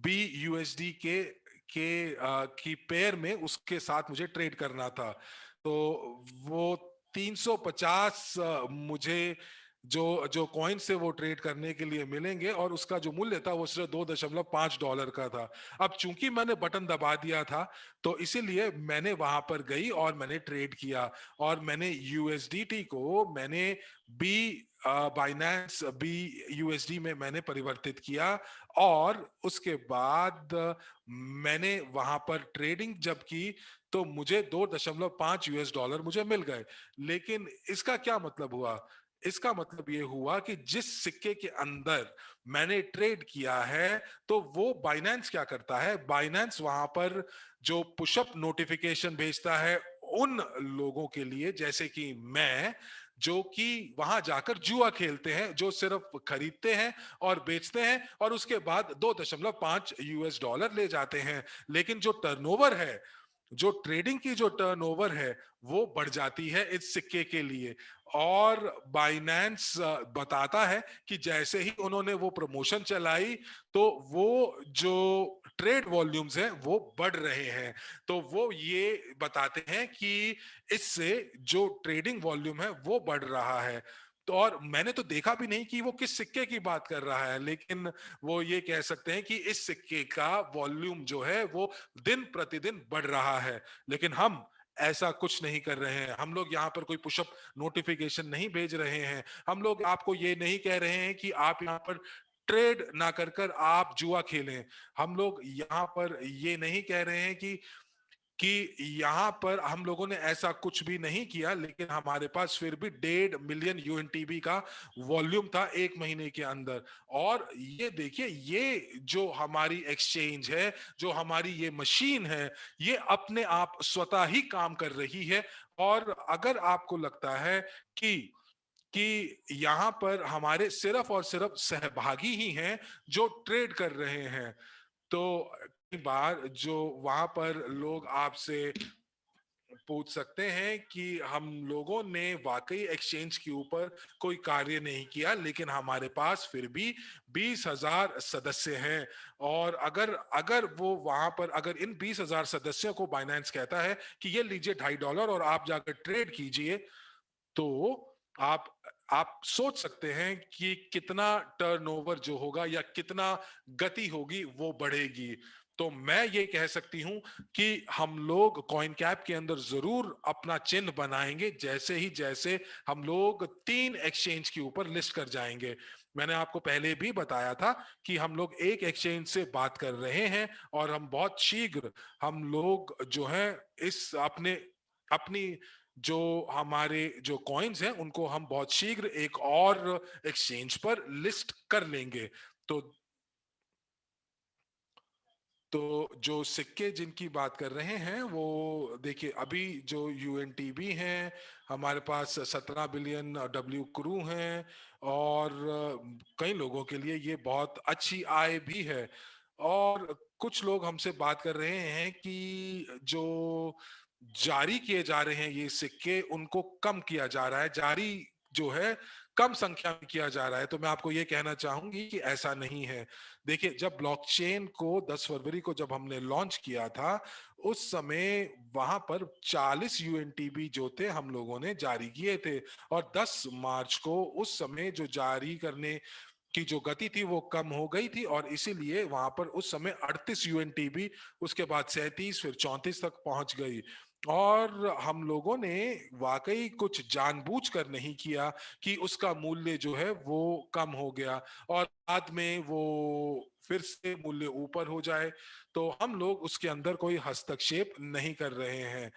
BUSD की पेयर में उसके साथ मुझे ट्रेड करना था। तो वो 350 मुझे जो जो कॉइन से वो ट्रेड करने के लिए मिलेंगे, और उसका जो मूल्य था वो सिर्फ $2.5 का था। अब चूंकि मैंने बटन दबा दिया था, तो इसीलिए मैंने वहां पर गई और मैंने ट्रेड किया, और मैंने USDT को मैंने बी बाइनेंस BUSD में मैंने परिवर्तित किया। और उसके बाद मैंने वहां पर ट्रेडिंग जब की तो मुझे $2.5 मुझे मिल गए। लेकिन इसका क्या मतलब हुआ? इसका मतलब ये हुआ कि जिस सिक्के के अंदर मैंने ट्रेड किया है, तो वो बाइनेंस क्या करता है, बाइनेंस वहां पर जो पुशअप नोटिफिकेशन भेजता है उन लोगों के लिए, जैसे कि मैं, जो कि वहां जाकर जुआ खेलते हैं, जो सिर्फ खरीदते हैं और बेचते हैं और उसके बाद $2.5 ले जाते हैं। लेकिन जो टर्नओवर है, जो ट्रेडिंग की जो टर्नओवर है, वो बढ़ जाती है इस सिक्के के लिए। और बाइनेंस बताता है कि जैसे ही उन्होंने वो प्रमोशन चलाई, तो वो जो ट्रेड वॉल्यूम्स हैं वो बढ़ रहे हैं। तो वो ये बताते हैं कि इससे जो ट्रेडिंग वॉल्यूम है वो बढ़ रहा है। तो और मैंने तो देखा भी नहीं कि वो किस सिक्के की बात कर रहा है, लेकिन वो ये कह सकते हैं कि इस सिक्के का वॉल्यूम जो है वो दिन प्रतिदिन बढ़ रहा है। लेकिन हम ऐसा कुछ नहीं कर रहे हैं। हम लोग यहाँ पर कोई पुशअप नोटिफिकेशन नहीं भेज रहे हैं। हम लोग आपको ये नहीं कह रहे हैं कि आप यहाँ पर ट्रेड ना कर कर आप जुआ खेलें। हम लोग यहाँ पर ये नहीं कह रहे हैं कि यहाँ पर हम लोगों ने ऐसा कुछ भी नहीं किया, लेकिन हमारे पास फिर भी 1.5 मिलियन UNTB का वॉल्यूम था एक महीने के अंदर। और ये देखिए, ये जो हमारी एक्सचेंज है, जो हमारी ये मशीन है, ये अपने आप स्वतः ही काम कर रही है। और अगर आपको लगता है कि यहाँ पर हमारे सिर्फ और सिर्फ सहभागी ही हैं जो ट्रेड कर रहे हैं, तो कई बार जो वहां पर लोग आपसे पूछ सकते हैं कि हम लोगों ने वाकई एक्सचेंज के ऊपर कोई कार्य नहीं किया, लेकिन हमारे पास फिर भी 20,000 सदस्य हैं। और अगर अगर वो वहां पर, अगर इन 20,000 सदस्यों को बाइनेंस कहता है कि ये लीजिए $2.5 और आप जाकर ट्रेड कीजिए, तो आप आप सोच सकते हैं कि कितना टर्नओवर जो होगा या कितना गति होगी वो बढ़ेगी। तो मैं ये कह सकती हूं कि हम लोग कॉइन कैप के अंदर जरूर अपना चिन्ह बनाएंगे, जैसे हम लोग 3 एक्सचेंज के ऊपर लिस्ट कर जाएंगे। मैंने आपको पहले भी बताया था कि हम लोग एक एक्सचेंज से बात कर रहे हैं, और हम बहुत शीघ्र हम लोग जो है इस अपने अपनी जो हमारे जो कॉइन्स हैं उनको हम बहुत शीघ्र एक और एक्सचेंज पर लिस्ट कर लेंगे। तो तो जो सिक्के जिनकी बात कर रहे हैं वो देखिए, अभी जो यूएनटीबी हैं, हमारे पास 17 बिलियन डब्ल्यू क्रू हैं, और कई लोगों के लिए ये बहुत अच्छी आय भी है। और कुछ लोग हमसे बात कर रहे हैं कि जो जारी किए जा रहे हैं ये सिक्के, उनको कम किया जा रहा है, जारी जो है कम संख्या में किया जा रहा है। तो मैं आपको ये कहना चाहूंगी कि ऐसा नहीं है। देखिए, जब ब्लॉकचेन को 10 फरवरी को जब हमने लॉन्च किया था, उस समय वहां पर 40 यूएनटीबी जो थे हम लोगों ने जारी किए थे, और 10 मार्च को उस समय जो जारी करने की जो गति थी वो कम हो गई थी, और इसीलिए वहां पर उस समय 38 यूएनटीबी, उसके बाद 37, फिर 34 तक पहुंच गई। और हम लोगों ने वाकई कुछ जानबूझकर नहीं किया कि उसका मूल्य जो है वो कम हो गया और बाद में वो फिर से मूल्य ऊपर हो जाए। तो हम लोग उसके अंदर कोई हस्तक्षेप नहीं कर रहे हैं।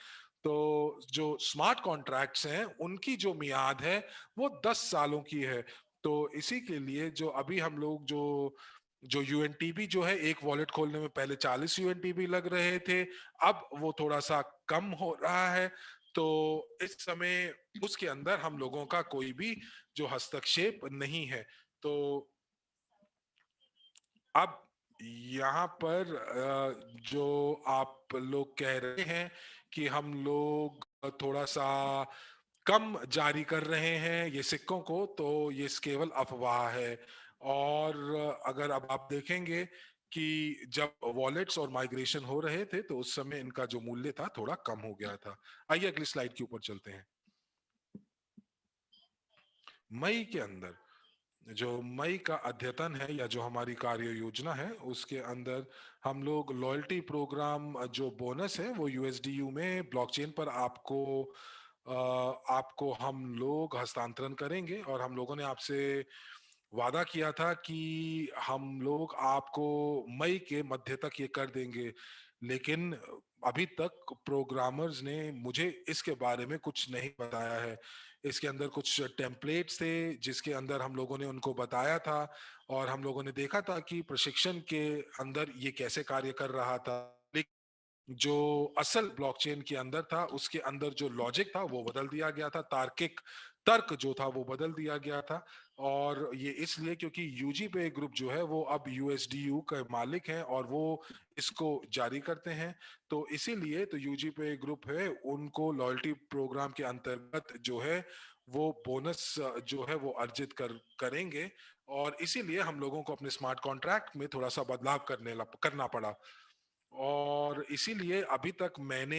तो जो स्मार्ट कॉन्ट्रैक्ट्स हैं उनकी जो मियाद है वो 10 सालों की है। तो इसी के लिए जो अभी हम लोग जो जो यूएनटीबी जो है, एक वॉलेट खोलने में पहले 40 यूएनटीबी लग रहे थे, अब वो थोड़ा सा कम हो रहा है। तो इस समय उसके अंदर हम लोगों का कोई भी जो हस्तक्षेप नहीं है। तो अब यहाँ पर जो आप लोग कह रहे हैं कि हम लोग थोड़ा सा कम जारी कर रहे हैं ये सिक्कों को, तो ये केवल अफवाह है। और अगर अब आप देखेंगे कि जब वॉलेट्स और माइग्रेशन हो रहे थे तो उस समय इनका जो मूल्य था थोड़ा कम हो गया था। आइए अगली स्लाइड के ऊपर चलते हैं। मई के अंदर जो मई का अद्यतन है या जो हमारी कार्य योजना है उसके अंदर हम लोग लॉयल्टी प्रोग्राम जो बोनस है वो यूएसडीयू में ब्लॉकचेन पर आपको हम लोग हस्तांतरण करेंगे। और हम लोगों ने आपसे वादा किया था कि हम लोग आपको मई के मध्य तक ये कर देंगे, लेकिन अभी तक प्रोग्रामर्स ने मुझे इसके बारे में कुछ नहीं बताया है। इसके अंदर कुछ टेम्पलेट्स थे जिसके अंदर हम लोगों ने उनको बताया था, और हम लोगों ने देखा था कि प्रशिक्षण के अंदर ये कैसे कार्य कर रहा था। जो असल ब्लॉकचेन के अंदर था उसके अंदर जो लॉजिक था वो बदल दिया गया था, तार्किक तर्क जो था वो बदल दिया गया था। और ये इसलिए क्योंकि यूजी पे ग्रुप जो है वो अब यूएसडीयू का मालिक है और वो इसको जारी करते हैं। तो इसीलिए तो यूजी पे ग्रुप है, उनको लॉयल्टी प्रोग्राम के अंतर्गत जो है वो बोनस जो है वो अर्जित करेंगे। और इसीलिए हम लोगों को अपने स्मार्ट कॉन्ट्रैक्ट में थोड़ा सा बदलाव करना पड़ा। और इसीलिए अभी तक मैंने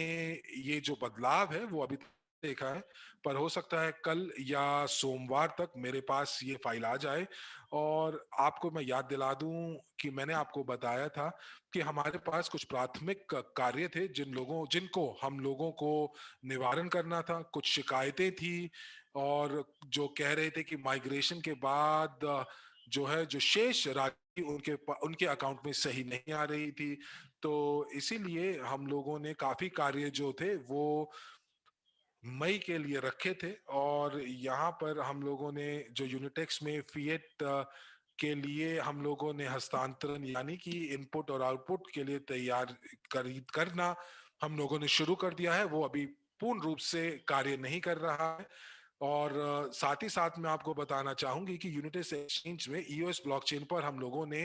ये जो बदलाव है वो अभी तक देखा है, पर हो सकता है कल या सोमवार तक मेरे पास ये फाइल आ जाए। और आपको मैं याद दिला दूं कि मैंने आपको बताया था कि हमारे पास कुछ प्राथमिक कार्य थे जिनको हम लोगों को निवारण करना था। कुछ शिकायतें थी और जो कह रहे थे कि माइग्रेशन के बाद जो है जो शेष राशि उनके अकाउंट में सही नहीं आ रही थी। तो इसीलिए हम लोगों ने काफी कार्य जो थे वो मई के लिए रखे थे। और यहाँ पर हम लोगों ने जो यूनिटेक्स में फिएट के लिए हम लोगों ने हस्तांतरण यानी कि इनपुट और आउटपुट के लिए तैयार खरीद करना हम लोगों ने शुरू कर दिया है। वो अभी पूर्ण रूप से कार्य नहीं कर रहा है। और साथ ही साथ मैं आपको बताना चाहूंगी कि यूनिटेक्स एक्सचेंज में ईओएस ब्लॉकचेन पर हम लोगों ने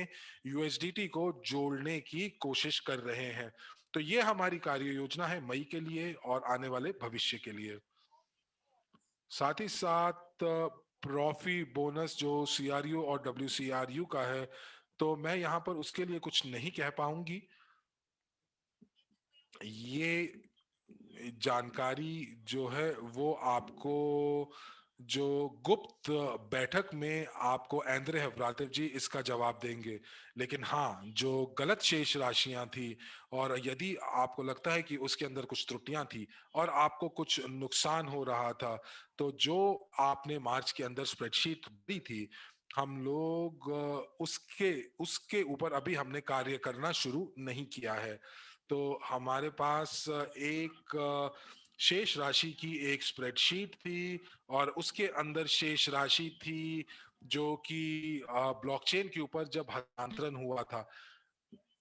यूएसडीटी को जोड़ने की कोशिश कर रहे हैं। तो ये हमारी कार्य योजना है मई के लिए और आने वाले भविष्य के लिए। साथ ही साथ प्रॉफी बोनस जो सीआरयू और डब्ल्यूसीआरयू का है, तो मैं यहाँ पर उसके लिए कुछ नहीं कह पाऊंगी। ये जानकारी जो है वो आपको जो गुप्त बैठक में आपको एंद्रे हवरातेव जी इसका जवाब देंगे। लेकिन हाँ, जो गलत शेष राशियां थी और यदि आपको लगता है कि उसके अंदर कुछ त्रुटियां थी और आपको कुछ नुकसान हो रहा था, तो जो आपने मार्च के अंदर स्प्रेडशीट दी थी, हम लोग उसके उसके ऊपर अभी हमने कार्य करना शुरू नहीं किया है। तो हमारे पास एक शेष राशि की एक स्प्रेडशीट थी और उसके अंदर शेष राशि थी जो कि ब्लॉकचेन के ऊपर जब हस्तांतरण हुआ था।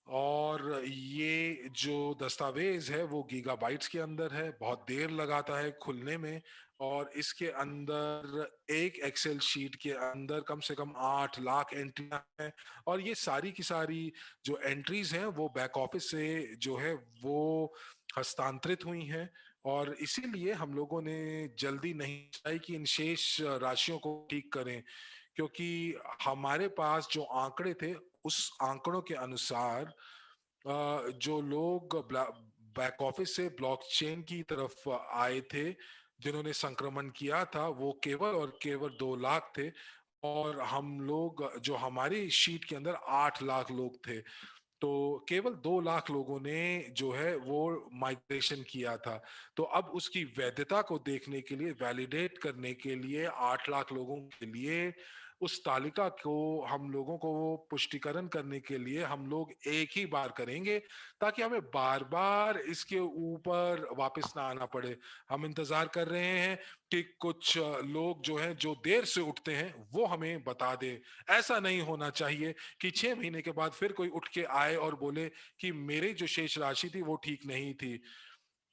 और ये जो दस्तावेज है वो गीगाबाइट्स के अंदर है, बहुत देर लगाता है खुलने में। और इसके अंदर एक एक्सेल शीट के अंदर कम से कम 8 लाख एंट्रियां हैं। और ये सारी की सारी जो एंट्रीज हैं वो बैक ऑफिस से जो है वो हस्तांतरित हुई हैं। और इसीलिए हम लोगों ने जल्दी नहीं चाही कि इन शेष राशियों को ठीक करें, क्योंकि हमारे पास जो आंकड़े थे उस आंकड़ों के अनुसार जो लोग बैक ऑफिस से ब्लॉकचेन की तरफ आए थे, जिन्होंने संक्रमण किया था, वो केवल और केवल 2 लाख थे। और हम लोग जो हमारी शीट के अंदर 8 लाख लोग थे, तो केवल 2 लाख लोगों ने जो है वो माइग्रेशन किया था। तो अब उसकी वैधता को देखने के लिए, वैलिडेट करने के लिए, 8 लाख लोगों के लिए उस तालिका को हम लोगों को पुष्टिकरण करने के लिए हम लोग एक ही बार करेंगे, ताकि हमें बार बार इसके ऊपर वापस ना आना पड़े। हम इंतजार कर रहे हैं कि कुछ लोग जो हैं, जो देर से उठते हैं, वो हमें बता दे। ऐसा नहीं होना चाहिए कि 6 महीने के बाद फिर कोई उठ के आए और बोले कि मेरी जो शेष राशि थी वो ठीक नहीं थी।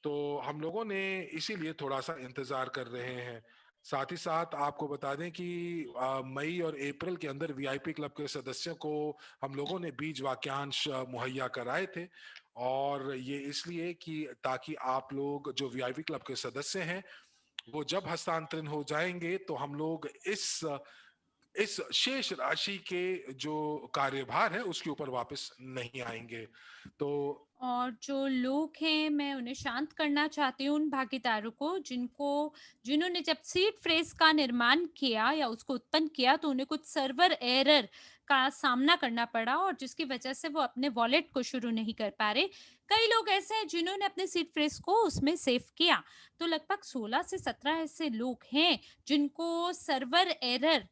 तो हम लोगों ने इसीलिए थोड़ा सा इंतजार कर रहे हैं। साथ ही साथ आपको बता दें कि मई और अप्रैल के अंदर वीआईपी क्लब के सदस्यों को हम लोगों ने बीज वाक्यांश मुहैया कराए थे। और ये इसलिए कि ताकि आप लोग जो वीआईपी क्लब के सदस्य हैं, वो जब हस्तांतरण हो जाएंगे तो हम लोग इस शेष राशि के जो कार्यभार है उसके ऊपर वापस नहीं आएंगे। तो और जो लोग हैं, मैं उन्हें शांत करना चाहती हूँ, उन भागीदारों को जिन्होंने जब सीड फ्रेज़ का निर्माण किया या उसको उत्पन्न किया, तो उन्हें कुछ सर्वर एरर का सामना करना पड़ा और जिसकी वजह से वो अपने वॉलेट को शुरू नहीं कर पा रहे। कई लोग ऐसे हैं जिन्होंने अपने सीड फ्रेज़ को उसमें सेव किया। तो लगभग 16 से 17 ऐसे लोग हैं जिनको सर्वर एरर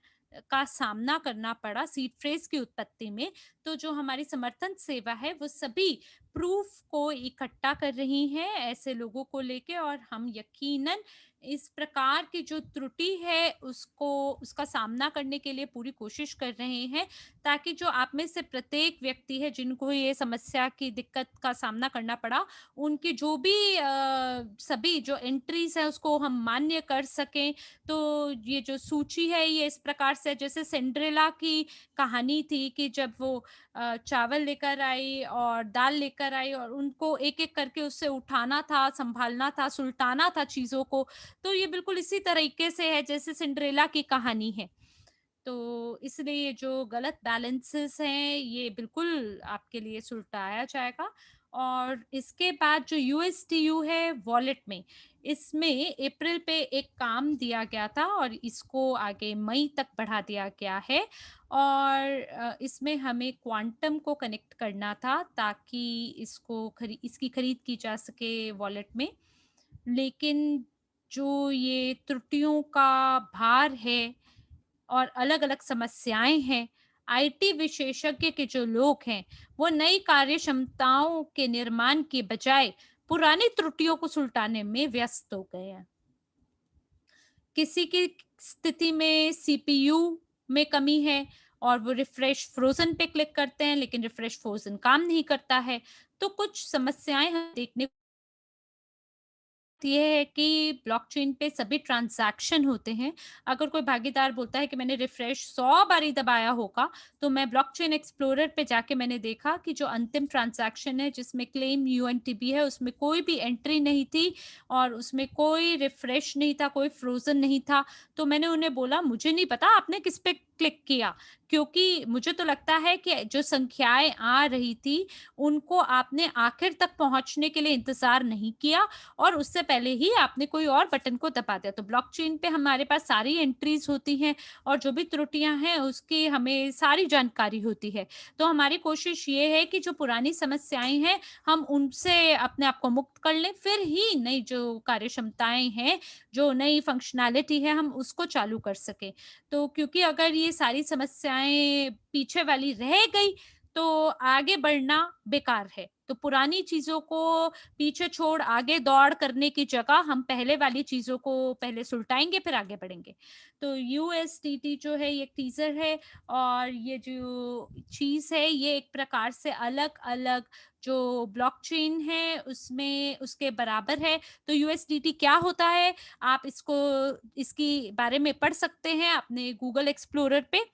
का सामना करना पड़ा सीड फ्रेज़ की उत्पत्ति में। तो जो हमारी समर्थन सेवा है, वो सभी प्रूफ को इकट्ठा कर रही हैं ऐसे लोगों को लेके, और हम यकीनन इस प्रकार की जो त्रुटि है उसको उसका सामना करने के लिए पूरी कोशिश कर रहे हैं, ताकि जो आप में से प्रत्येक व्यक्ति है जिनको ये समस्या की दिक्कत का सामना करना पड़ा, उनकी जो भी सभी जो एंट्रीज है उसको हम मान्य कर सकें। तो ये जो सूची है ये इस प्रकार से, जैसे सिंड्रेला की कहानी थी कि जब वो चावल लेकर आई और दाल लेकर आई और उनको एक-एक करके उससे उठाना था, सँभालना था, सुलटाना था चीज़ों को। तो ये बिल्कुल इसी तरीके से है जैसे सिंड्रेला की कहानी है। तो इसलिए ये जो गलत बैलेंसेस हैं, ये बिल्कुल आपके लिए सुलटाया जाएगा। और इसके बाद जो यूएसटीयू है वॉलेट में, इसमें अप्रैल पे एक काम दिया गया था और इसको आगे मई तक बढ़ा दिया गया है। और इसमें हमें क्वांटम को कनेक्ट करना था ताकि इसकी खरीद की जा सके वॉलेट में। लेकिन जो ये त्रुटियों का भार है और अलग-अलग समस्याएँ हैं, आईटी विशेषज्ञ के जो लोग हैं, वो नई कार्यक्षमताओं के निर्माण के बजाय पुरानी त्रुटियों को सुलटाने में व्यस्त हो गए हैं। किसी की स्थिति में सीपीयू में कमी है और वो रिफ्रेश फ्रोज़न पे क्लिक करते हैं, लेकिन रिफ्रेश फ्रोज़न काम नहीं करता है। तो कुछ समस्याएँ हम देखने ये है कि ब्लॉकचेन पे सभी ट्रांज़ैक्शन होते हैं। अगर कोई भागीदार बोलता है कि मैंने रिफ्रेश 100 बारी दबाया होगा, तो मैं ब्लॉकचेन एक्सप्लोरर पे जाके मैंने देखा कि जो अंतिम ट्रांज़ैक्शन है जिसमें क्लेम यूएनटीबी है, उसमें कोई भी एंट्री नहीं थी और उसमें कोई रिफ्रेश नहीं था, कोई फ्रोज़न नहीं था। तो मैंने उन्हें बोला, मुझे नहीं पता आपने किस पे क्लिक किया, क्योंकि मुझे तो लगता है कि जो संख्याएँ आ रही थी, उनको आपने आखिर तक पहुँचने के लिए इंतज़ार नहीं किया और उससे पहले ही आपने कोई और बटन को दबा दिया। तो ब्लॉकचेन पे हमारे पास सारी एंट्रीज़ होती हैं और जो भी त्रुटियाँ हैं उसकी हमें सारी जानकारी होती है। तो हमारी कोशिश ये है कि जो पुरानी समस्याएँ हैं, हम उनसे अपने आप को मुक्त कर लें, फिर ही नई जो कार्यक्षमताएँ हैं, जो नई फंक्शनैलिटी है, हम उसको चालू कर सकें। तो क्योंकि अगर ये सारी समस्याएँ पीछे वाली रह गई, तो आगे बढ़ना बेकार है। तो पुरानी चीज़ों को पीछे छोड़ आगे दौड़ करने की जगह हम पहले वाली चीज़ों को पहले सुलटाएँगे फिर आगे बढ़ेंगे। तो यूएसडीटी जो है ये एक टीज़र है और ये जो चीज़ है ये एक प्रकार से अलग-अलग जो ब्लॉकचेन है उसमें उसके बराबर है। तो यूएसडीटी क्या होता है? आप इसको इसकी बारे में पढ़ सकते हैं अपने गूगल एक्सप्लोरर पे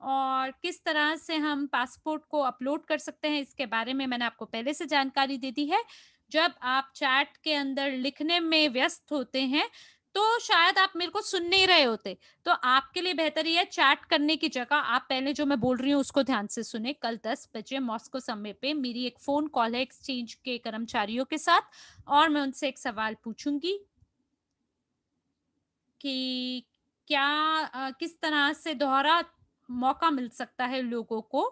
और किस तरह से हम पासपोर्ट को अपलोड कर सकते हैं इसके बारे में मैंने आपको पहले से जानकारी दे दी है। जब आप चैट के अंदर लिखने में व्यस्त होते हैं, तो शायद आप मेरे को सुन नहीं रहे होते। तो आपके लिए बेहतर ये है चैट करने की जगह आप पहले जो मैं बोल रही हूँ उसको ध्यान से सुनें। कल 10 बजे मॉस्को समय पे मेरी एक फ़ोन कॉल है एक्सचेंज के कर्मचारियों के साथ और मैं उनसे एक सवाल पूछूँगी कि क्या किस तरह से दोहरा मौका मिल सकता है लोगों को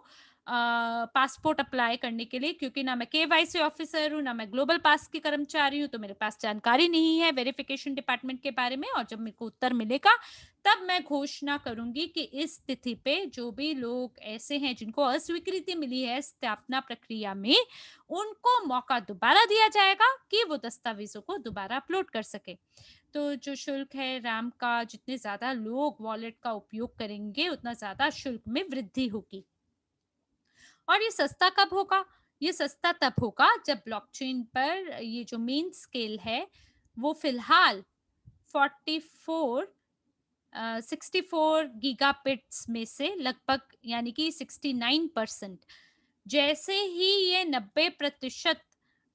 पासपोर्ट अप्लाई करने के लिए क्योंकि ना मैं केवाईसी ऑफिसर हूँ, ना मैं ग्लोबल पास की कर्मचारी हूँ, तो मेरे पास जानकारी नहीं है वेरिफिकेशन डिपार्टमेंट के बारे में और जब मेरे को उत्तर मिलेगा, तब मैं घोषणा करूँगी कि इस तिथि पे जो भी लोग ऐसे हैं जिनको अस्वीकृति मिली है स्थापना प्रक्रिया में, उनको मौका दोबारा दिया जाएगा कि वो दस्तावेज़ों को दोबारा अपलोड कर सकें। तो जो शुल्क है रैम का जितने ज़्यादा लोग वॉलेट का उपयोग करेंगे, उतना ज़्यादा शुल्क में वृद्धि होगी। और ये सस्ता कब होगा? ये सस्ता तब होगा जब ब्लॉकचेन पर ये जो मेन स्केल है, वो फ़िलहाल 44 64 गीगाबिट्स में से लगभग यानी कि 69% जैसे ही ये 90%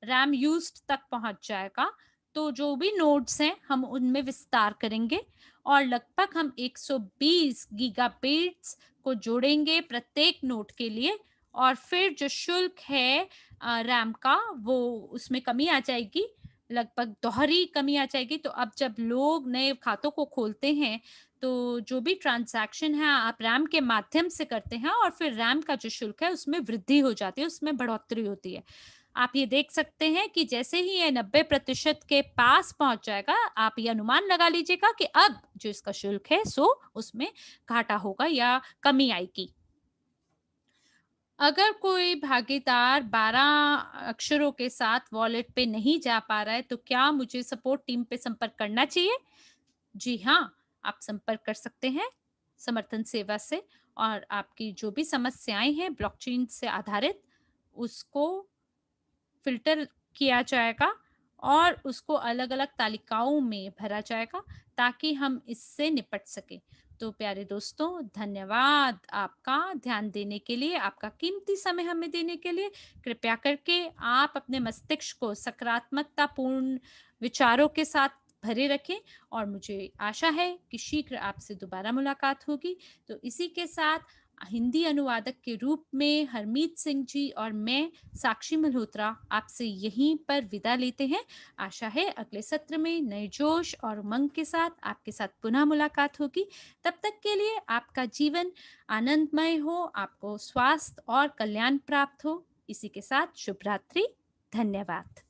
रैम यूज्ड तक पहुंच जाएगा तो जो भी नोड्स हैं हम उनमें विस्तार करेंगे और लगभग हम 120 गीगाबिट्स को जोड़ेंगे प्रत्येक नोड के लिए और फिर जो शुल्क है रैम का वो उसमें कमी आ जाएगी लगभग दोहरी कमी आ जाएगी तो अब जब लोग नए खातों को खोलते हैं तो जो भी ट्रांज़ैक्शन है आप रैम के माध्यम से करते हैं और फिर रैम का जो शुल्क है उसमें वृद्धि हो जाती है, उसमें बढ़ोतरी होती है। आप ये देख सकते हैं कि जैसे ही ये 90% के पास पहुँच जाएगा, आप ये अनुमान लगा लीजिएगा कि अब जो इसका शुल्क है सो उसमें घाटा होगा या कमी आएगी। अगर कोई भागीदार 12 अक्षरों के साथ वॉलेट पे नहीं जा पा रहा है, तो क्या मुझे सपोर्ट टीम पे संपर्क करना चाहिए? जी हाँ, आप संपर्क कर सकते हैं समर्थन सेवा से और आपकी जो भी समस्याएँ हैं ब्लॉकचेन से आधारित, उसको फ़िल्टर किया जाएगा और उसको अलग-अलग तालिकाओं में भरा जाएगा ताकि हम इससे निपट सकें। तो प्यारे दोस्तों, धन्यवाद आपका ध्यान देने के लिए, आपका कीमती समय हमें देने के लिए। कृपया करके आप अपने मस्तिष्क को सकारात्मकतापूर्ण विचारों के साथ भरे रखें और मुझे आशा है कि शीघ्र आपसे दोबारा मुलाकात होगी। तो इसी के साथ हिंदी अनुवादक के रूप में हरमीत सिंह जी और मैं साक्षी मल्होत्रा आपसे यहीं पर विदा लेते हैं। आशा है अगले सत्र में नए जोश और उमंग के साथ आपके साथ पुनः मुलाकात होगी। तब तक के लिए आपका जीवन आनंदमय हो, आपको स्वास्थ्य और कल्याण प्राप्त हो। इसी के साथ शुभ रात्रि। धन्यवाद।